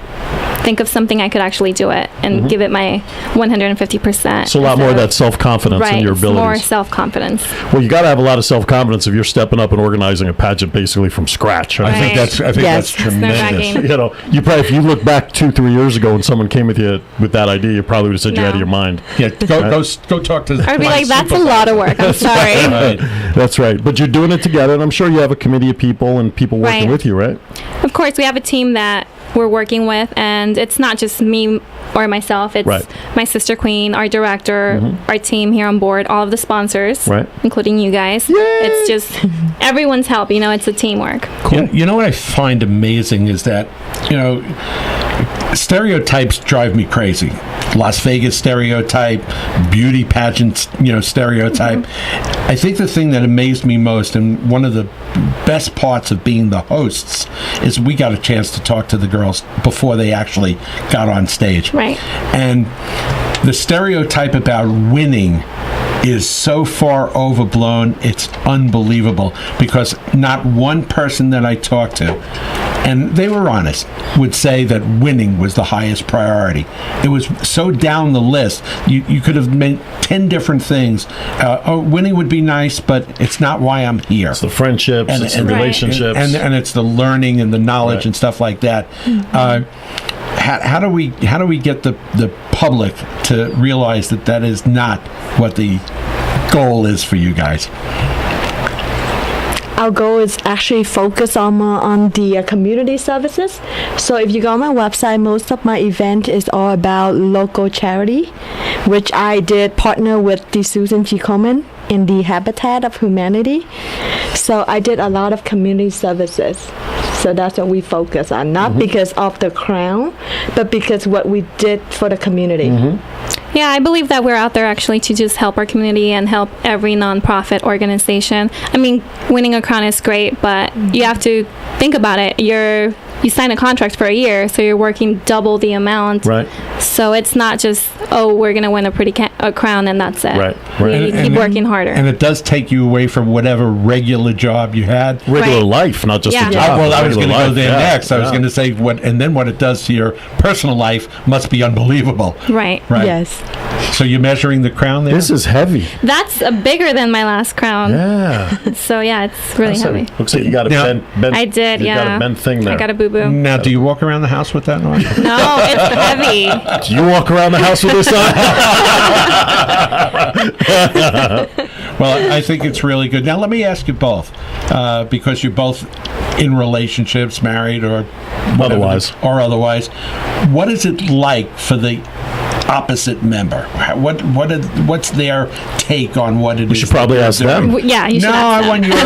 think of something, I could actually do it and give it my 150%. So a lot more of that self-confidence in your abilities. More self-confidence. Well, you got to have a lot of self-confidence if you're stepping up and organizing a pageant basically from scratch. I think that's Yes. tremendous. Nerve-wracking. You probably, if you look back 2-3 years ago and someone came with you with that idea, you probably would have said you're out of your mind. Yeah, go talk to. I'd be my like, that's a supervisor. lot of work. I'm sorry. Right. That's right. But you're doing it together, and I'm sure you have a committee of people and people working Right. with you, right? Of course, we have a team that we're working with, and it's not just me or myself. It's my sister Queen, our director, our team here on board, all of the sponsors, including you guys. It's just everyone's help. It's a teamwork. Cool. You know what I find amazing is that, stereotypes drive me crazy. Las Vegas stereotype, beauty pageant, stereotype. I think the thing that amazed me most, and one of the best parts of being the hosts, is we got a chance to talk to the girls before they actually got on stage. Right. And the stereotype about winning is so far overblown, it's unbelievable, because not one person that I talked to, and they were honest, would say that winning was the highest priority. It was so down the list. You could have made 10 different things. Winning would be nice, but it's not why I'm here. It's the friendships, it's the relationships. And it's the learning and the knowledge and stuff like that. How do we get the public to realize that is not what the goal is for you guys? our goal is actually focus on the community services. So if you go on my website, most of my event is all about local charity, which I did partner with the Susan G. Komen in the Habitat of Humanity. So I did a lot of community services. So that's what we focus on, not because of the crown, but because what we did for the community. Yeah, I believe that we're out there actually to just help our community and help every nonprofit organization. I mean, winning a crown is great, but you have to think about it. You sign a contract for a year, so you're working double the amount. Right. So it's not just, oh, we're going to win a crown and that's it. Right. You keep working harder. And it does take you away from whatever regular job you had. Regular Right. life, not just Yeah. a job. Well, I was Regular going to go life, there yeah, next. I was yeah. going to say what it does to your personal life must be unbelievable. Right. Right. Yes. So you're measuring the crown there? This is heavy. That's bigger than my last crown. Yeah. So yeah, it's really heavy. Looks like you got a Now- bent. I did, you yeah. got a bent thing there. I got a boo-boo. Now, do you walk around the house with that on? No, it's heavy. Do you walk around the house with this on? Well, I think it's really good. Now, let me ask you both, because you're both in relationships, married or whatever, Otherwise. What is it like for the opposite member? What's their take on what it is? We should probably that ask they're them. doing? Yeah, you should No, ask I them. want your.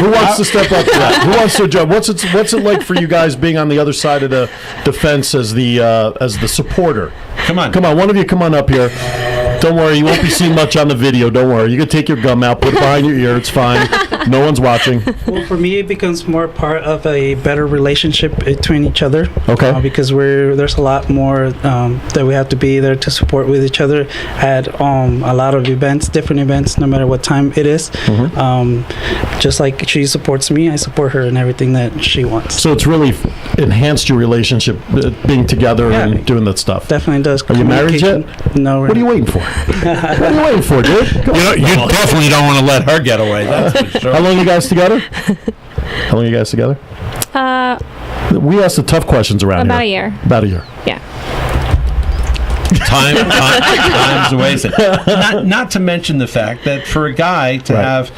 Who wants to step up to that? Who wants to jump? What's it like for you guys being on the other side of the fence as the supporter? Come on. One of you come on up here. Don't worry, you won't be seen much on the video. Don't worry. You can take your gum out, put it behind your ear. It's fine. No one's watching. Well, for me, it becomes more part of a better relationship between each other. Okay. Because there's a lot more that we have to be there to support with each other at a lot of events, different events, no matter what time it is. Just like she supports me, I support her in everything that she wants. So it's really enhanced your relationship, being together Yeah. and doing that stuff. Definitely does. Are you married yet? No. What are you waiting for? What are you waiting for, dude? Come on. You definitely don't want to let her get away. That's for sure. How long are you guys together? We ask the tough questions around About here. a year. About a year. Yeah. Time's wasted. Not to mention the fact that for a guy to have,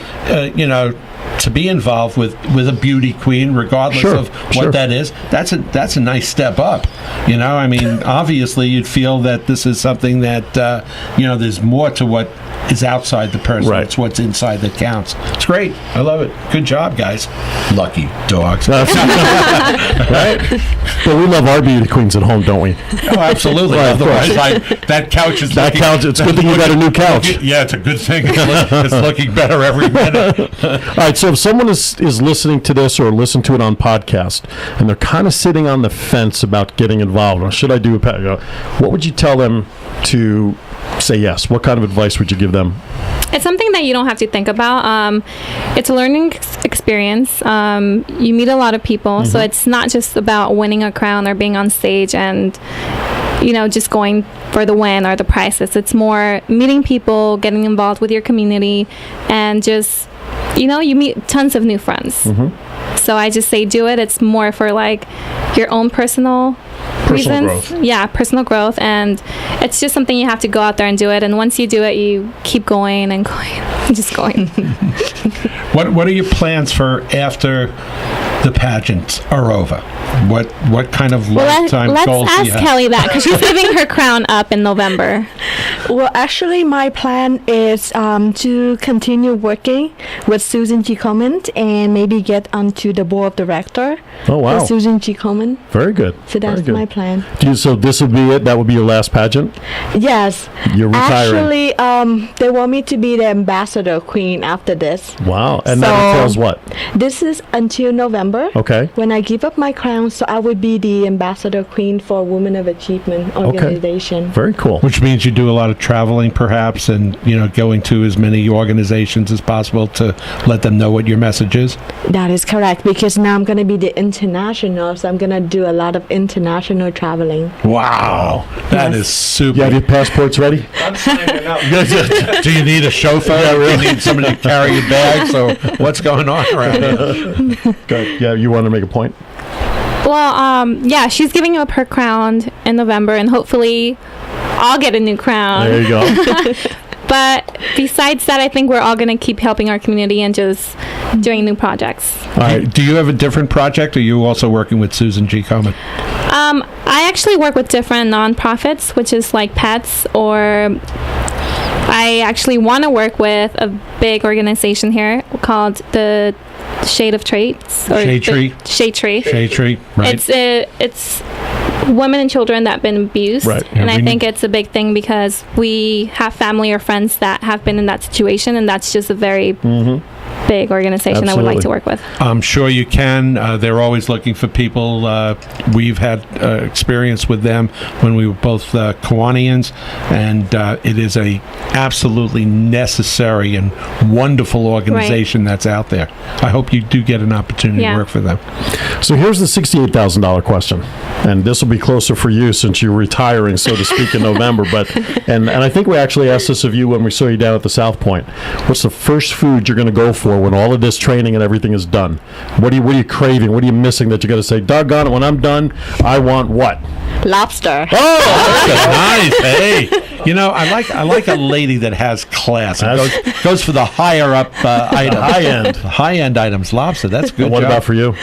to be involved with a beauty queen, regardless Sure, of what sure. that is, that's a nice step up. I mean, obviously, you'd feel that this is something that there's more to what is outside the person. Right. It's what's inside that counts. It's great. I love it. Good job, guys. Lucky dogs. Right? But we love our beauty queens at home, don't we? Oh, absolutely. Right, of Otherwise, course. that couch is That looking, couch, it's a good thing you got a new couch. Yeah, it's a good thing. It's looking better every minute. All right, so if someone is listening to this or listen to it on podcast and they're kind of sitting on the fence about getting involved, or should I do what would you tell them to say yes? What kind of advice would you give them? It's something that you don't have to think about. It's a learning experience. You meet a lot of people, so it's not just about winning a crown or being on stage and just going for the win or the prizes. It's more meeting people, getting involved with your community, and just you meet tons of new friends. So I just say do it. It's more for like your own personal reasons. Growth. Yeah, personal growth, and it's just something you have to go out there and do it. And once you do it, you keep going and going, and just going. What are your plans for after the pageants are over? What kind of lifetime let's goals do ask you have? Kelly that because she's giving her crown up in November. Well, actually, my plan is to continue working with Susan G. Komen and maybe get onto the board of director. Oh, wow. With Susan G. Komen. Very good. So that's Very good. my plan. So this would be it? That would be your last pageant? Yes. You're retiring. Actually, they want me to be the ambassador queen after this. Wow. And that So- entails what? This is until November. Okay. When I give up my crown, so I would be the ambassador queen for Women of Achievement organization. Very cool. Which means you do a lot of traveling, perhaps, and going to as many organizations as possible to let them know what your message is. That is correct, because now I'm going to be the international, so I'm going to do a lot of international traveling. Wow, that is super. You have your passports ready? I'm signing up. Do you need a chauffeur? Do you need somebody to carry your bags? So what's going on around here? Good. Yeah, you want to make a point? Well, yeah, she's giving up her crown in November, and hopefully I'll get a new crown. There you go. But besides that, I think we're all going to keep helping our community and just doing new projects. All right. Do you have a different project, or are you also working with Susan G. Komen? I actually work with different nonprofits, which is like pets, or I actually want to work with a big organization here called the Shade of Traits. Or Shade Tree. Shade Tree. Shade Tree, right. It's women and children that have been abused. Right. And I think it's a big thing because we have family or friends that have been in that situation, and that's just a very big organization I would like to work with. I'm sure you can. They're always looking for people. We've had experience with them when we were both Kiwanians, and it is a absolutely necessary and wonderful organization that's out there. I hope you do get an opportunity to work for them. So here's the $68,000 question, and this will be closer for you since you're retiring, so to speak, in November. But and I think we actually asked this of you when we saw you down at the South Point. What's the first food you're going to go for when all of this training and everything is done? What are you craving? What are you missing that you're going to say, doggone it, when I'm done, I want what? Lobster. Oh, Nice. Hey, you know, I like a lady that has class. And goes for the higher up items. High end items. Lobster. That's good. And what job. about for you?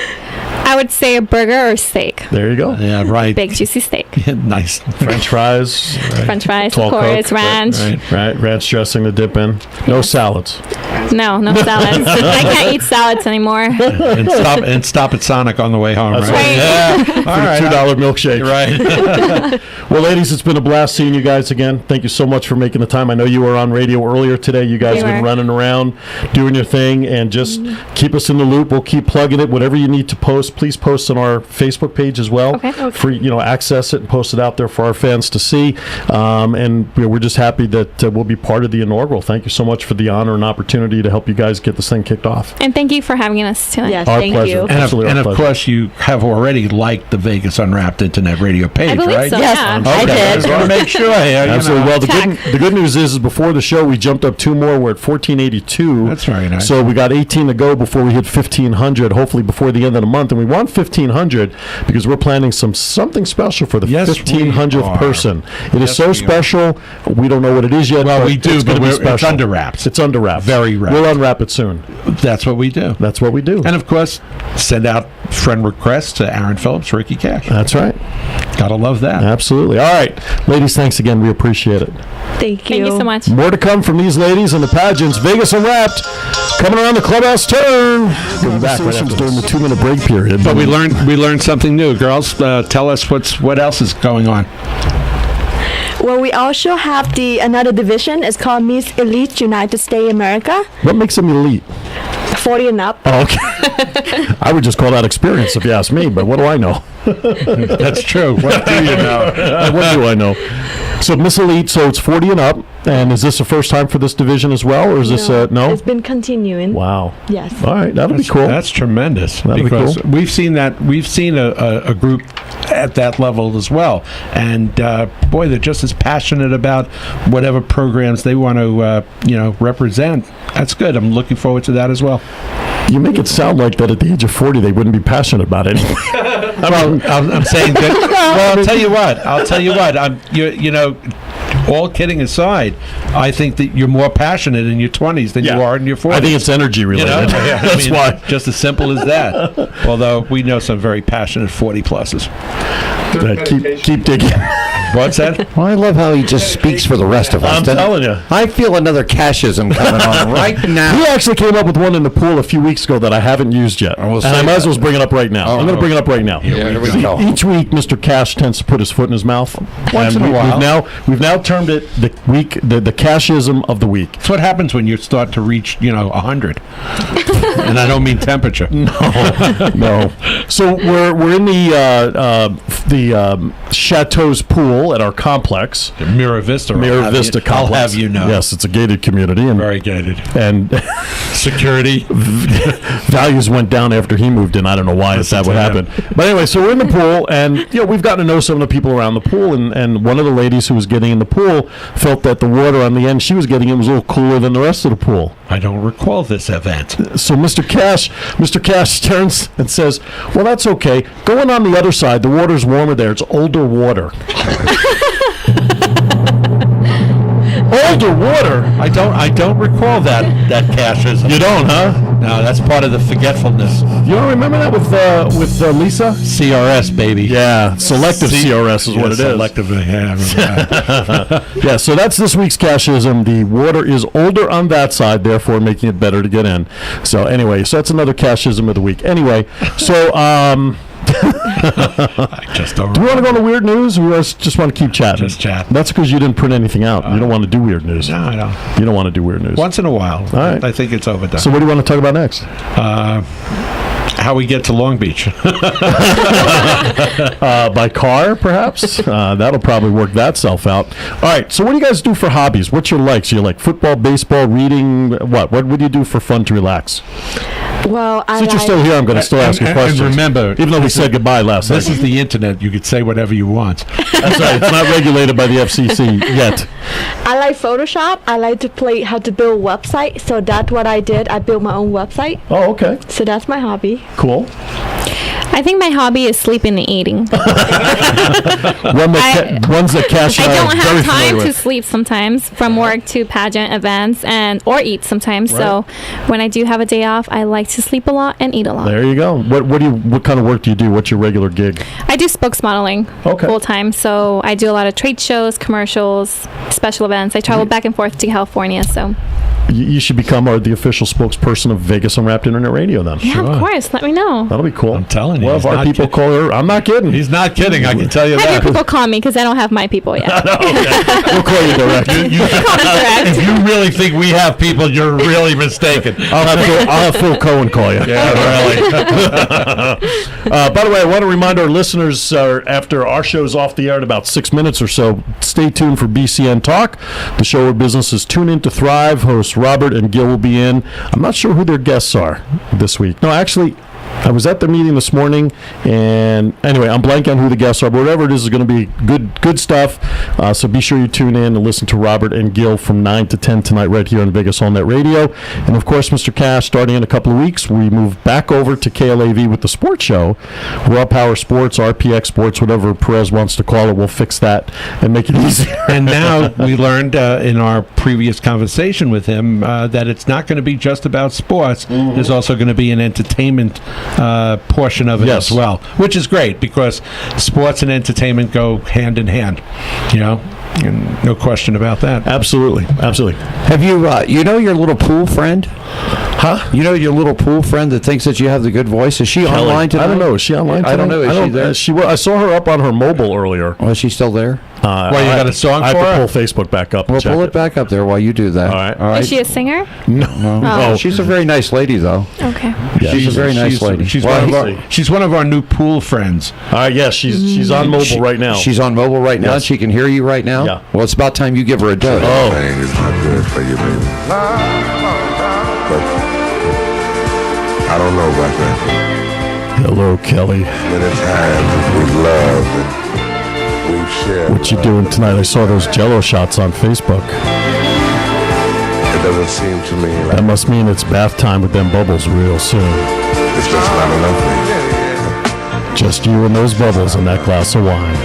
I would say a burger or steak. There you go. Yeah, right. Big juicy steak. Nice. French fries. French fries, of Tall course, Coke. ranch. Right. Ranch dressing to dip in. No salads. No salads. I can't eat salads anymore. and stop at Sonic on the way home. That's right? right. Yeah. All right. $2 milkshake. Right. Well, ladies, it's been a blast seeing you guys again. Thank you so much for making the time. I know you were on radio earlier today. You guys have been running around, doing your thing, and just keep us in the loop. We'll keep plugging it. Whatever you need to post, please post on our Facebook page as well. Okay. For access it and post it out there for our fans to see. And we're just happy that we'll be part of the inaugural. Thank you so much for the honor and opportunity to help you guys get this thing kicked off. And thank you for having us tonight. Yes, Our thank pleasure. you. And Absolutely our of pleasure. course, you have already liked the Vegas Unwrapped Internet Radio page, I believe right? so, Yes, yeah. I Okay, did. I just want to make sure. Absolutely. Well, Check. the good news is before the show, we jumped up 2 more. We're at 1482. That's very nice. So we got 18 to go before we hit 1,500, hopefully before the end of the month. And we want 1,500 because we're planning something special for the Yes, 1,500th we are. person. It is Yes, so we are. special. We don't know what it is yet. Well, but we do, it's but gonna be it's special. under wraps. It's under wraps. Very wrapped. We'll unwrap it soon. That's what we do. That's what we do. And of course, send out friend requests to Aaron Phillips, Ricky Cash. That's right. Gotta love that. Absolutely. All right. Ladies, thanks again. We appreciate it. Thank you. Thank you so much. More to come from these ladies and the pageants. Vegas Unwrapped coming around the clubhouse turn. We'll be back right after during the 2-minute break period. But we learned something new. Girls, tell us what else is going on. Well, we also have another division. It's called Miss Elite United States America, What makes them elite? 40 and up. Oh, okay. I would just call that experience if you ask me, but what do I know? That's true. What do you know? What do I know? So Miss Elite, so it's 40 and up. And is this the first time for this division as well, or is this no? It's been continuing. Wow. Yes. All right, that'll be cool. That's tremendous. That'd be because cool. we've seen a group at that level as well, and boy, they're just as passionate about whatever programs they want to represent. That's good. I'm looking forward to that as well. You make it sound like that at the age of 40 they wouldn't be passionate about it. Well, I'm saying that. Well, I'll tell you what. All kidding aside, I think that you're more passionate in your 20s than you are in your 40s. I think it's energy related. That's why. Just as simple as that. Although we know some very passionate 40-pluses. Keep digging. What's that? Well, I love how he just speaks for the rest of us. I'm telling you. I feel another cashism coming on right now. He actually came up with one in the pool a few weeks ago that I haven't used yet. we'll And I save might as that. well bring it up right now. I'm going to bring it up right now. Here we go. Each week, Mr. Cash tends to put his foot in his mouth. Once in a while. We've now termed it the cashism of the week. That's what happens when you start to reach, 100. And I don't mean temperature. No. So we're in the Chateau's pool at our complex. Mira Vista. Mirror Vista complex. I'll have you know. Yes, it's a gated community. And, Very gated. and Security. values went down after he moved in. I don't know why Listen that would to happen. But anyway, so we're in the pool, and we've gotten to know some of the people around the pool, and one of the ladies who was getting in the pool felt that the water on the end she was getting in was a little cooler than the rest of the pool. I don't recall this event. So Mr. Cash turns and says, "Well, that's okay. Going on the other side, the water's warmer there. It's older water." Older water? I don't recall that cashism. You don't, huh? No, that's part of the forgetfulness. You don't remember that with Lisa? CRS, baby. Yeah, selective CRS is what it is. Selective, yeah. Yeah, so that's this week's Cashism. The water is older on that side, therefore making it better to get in. So anyway, so that's another Cashism of the week. Anyway, so I just don't do we want to go on to weird news, or just want to keep chatting? Just chat. That's because you didn't print anything out. You don't want to do weird news. No, I don't. You don't want to do weird news. Once in a while. All right. I think it's overdone. So what do you want to talk about next? How we get to Long Beach. By car, perhaps? That'll probably work that self out. All right, so what do you guys do for hobbies? What's your likes? You like football, baseball, reading? What would you do for fun to relax? Well, Since you're still here, I'm going to still ask you questions. And remember, even though we said goodbye last night. This is the internet. You could say whatever you want. That's right. It's not regulated by the FCC yet. I like Photoshop. I like to play how to build website. So that's what I did. I built my own website. Oh, okay. So that's my hobby. Cool. I think my hobby is sleeping and eating. Ones that Cash and I don't are have very time familiar to with. sleep sometimes, from work to pageant events or eat sometimes. Right. So when I do have a day off, I like to sleep a lot and eat a lot. There you go. What kind of work do you do? What's your regular gig? I do spokesmodeling full time. So I do a lot of trade shows, commercials, special events. I travel back and forth to California. So You should become the official spokesperson of Vegas Unwrapped Internet Radio then. yeah, of course. Let me know. That'll be cool. I'm telling you. Well, if our people call her, I'm not kidding. He's not kidding. I can tell you Have that. your people call me because I don't have my people yet. We'll call you direct. Call me direct. If you really think we have people, you're really mistaken. I'll have Phil Cohen call you. Yeah, really. By the way, I want to remind our listeners after our show's off the air in about 6 minutes or so, stay tuned for BCN Talk, the show where businesses tune in to thrive. Hosts Robert and Gil will be in. I'm not sure who their guests are this week. No, actually, I was at the meeting this morning, and anyway, I'm blanking on who the guests are, but whatever it is going to be good stuff. So be sure you tune in and listen to Robert and Gil from 9 to 10 tonight right here on Vegas All Net Radio. And of course, Mr. Cash, starting in a couple of weeks, we move back over to KLAV with the sports show. Raw Power Sports, RPX Sports, whatever Perez wants to call it, we'll fix that and make it easier. And now we learned in our previous conversation with him that it's not going to be just about sports. There's also going to be an entertainment portion of it as well, which is great because sports and entertainment go hand in hand, and no question about that. Absolutely. Have you, your little pool friend? Huh? You know your little pool friend that thinks that you have the good voice? Is she online tonight? I don't know. Is she online tonight? I don't know. Is she there? I saw her up on her mobile earlier. Oh, is she still there? Well, you got a song I for have her? to pull Facebook back up. Well, pull it back up there while you do that. All right. Is she a singer? No. Oh. She's a very nice lady, though. Okay. Yeah, she's a very nice lady. She's one of our new pool friends. All right, yes, she's on mobile right now. She's on mobile right now. Yes. She can hear you right now? Yeah. Well, it's about time you give her a dose. Oh. Thing is not good for you, baby. But I don't know about that. Hello, Kelly. Many times we've loved and we've shared. What you doing tonight? I saw those Jello shots on Facebook. It doesn't seem to me like That must mean it's bath time with them bubbles real soon. it's just not enough for you. Just you and those bubbles and that glass of wine.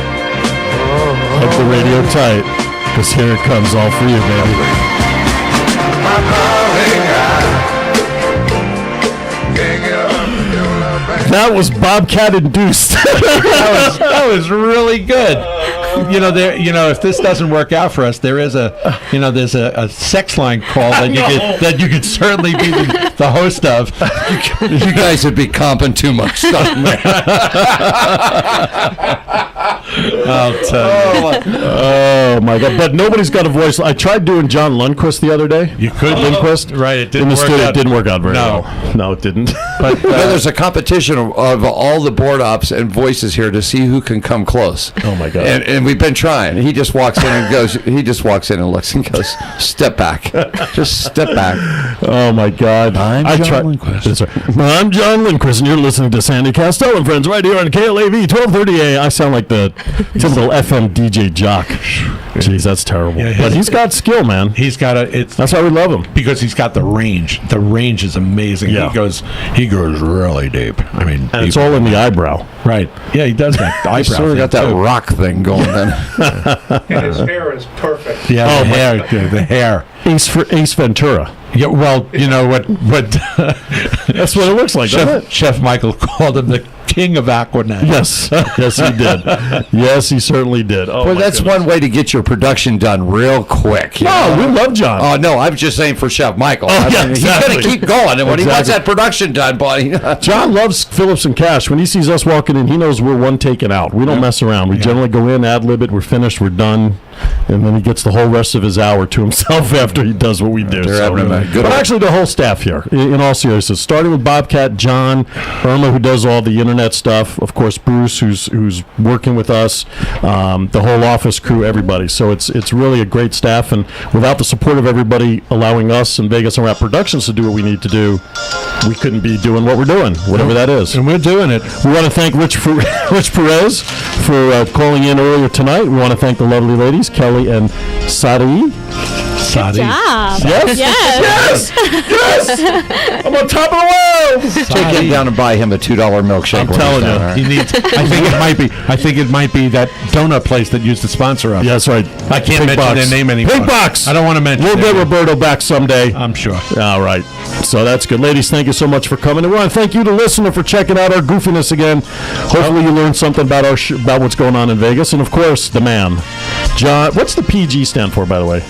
Hug the radio tight, because here it comes all for you, baby. My darling, I can't get up your love back. That was Bobcat induced. That was really good. If this doesn't work out for us, there's a sex line call that you could certainly be the host of. You guys would be comping too much stuff, man. I'll tell you. Oh my God! But nobody's got a voice. I tried doing John Lundquist the other day. You could Lundquist, right? It didn't in the work studio. out. It didn't work out very No. well. No, it didn't. But There's a competition of all the board ops and voices here to see who can come close. Oh my God! And we've been trying. He just walks in and goes. He just walks in and looks and goes, "Step back, just step back." Oh my God! I'm John Lundquist. That's right. I'm John Lundquist, and you're listening to Sandy Costello and Friends right here on KLAV 1230A. I sound like the typical FM DJ jock. Jeez, that's terrible. Yeah, but he's got skill, man. he's got That's why we love him. because he's got the range. The range is amazing. Yeah. He goes really deep. I mean, And it's deep. all in the eyebrow. Right. Yeah, he does that. I Eyebrow sort of thing, got that too. rock thing going then. And his hair is perfect. Yeah, Oh, the hair. Ace Ventura. Yeah, well, you know what That's what it looks like, doesn't it? Chef Michael called him the king of Aquanet. Yes, yes, he did. Yes, he certainly did. Oh, Well, my that's goodness. one way to get your production done real quick. you No, know? we love John. Oh no, I'm just saying for Chef Michael. Oh, yeah, He's exactly. going to keep going, and when he wants Exactly. that production done, buddy. John loves Phillips and Cash. When he sees us walking in, he knows we're one taken out. We don't mess around. We generally go in, ad-lib it, we're finished, we're done, and then he gets the whole rest of his hour to himself after he does what we do. They're having a good but old- actually, the whole staff here, in all seriousness, starting with Bobcat, John, Irma, who does all the internet stuff, of course, Bruce, who's working with us, the whole office crew, everybody. So it's really a great staff, and without the support of everybody allowing us and Vegas Unwrapped Productions to do what we need to do, we couldn't be doing what we're doing, whatever that is. And we're doing it. We want to thank Rich Perez for calling in earlier tonight. We want to thank the lovely ladies, Kelly and Sadi. Sadi. Job. Yes? Yes. Yes! I'm on top of the world! Take him down and buy him a $2 milkshake. I'm when he's telling done, you, all right? He needs. I think it might be that donut place that used to sponsor us. Yeah, that's right. I can't Pink mention Box. their name anymore. Pink Box! I don't want to mention. We'll their get name. Roberto back someday. I'm sure. All right. So that's good. Ladies, thank you so much for coming. And we want to thank you, the listener, for checking out our goofiness again. Hopefully you learned something about about what's going on in Vegas. And, of course, the man, John. What's the PG stand for, by the way?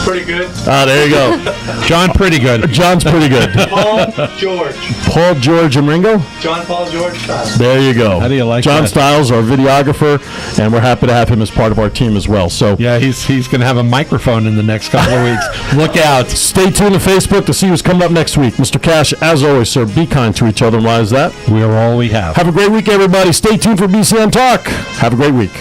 Pretty good. Ah, there you go. John, pretty good. John's pretty good. Paul George. Paul, George, and Ringo? John Paul George Styles. There you go. How do you like John that? Stiles, our videographer, and we're happy to have him as part of our team as well. So Yeah, he's going to have a microphone in the next couple of weeks. Look out. stay tuned to Facebook to see who's coming up next week. Mr. Cash, as always, sir, be kind to each other. And why is that? We are all we have. Have a great week, everybody. Stay tuned for BCN Talk. Have a great week.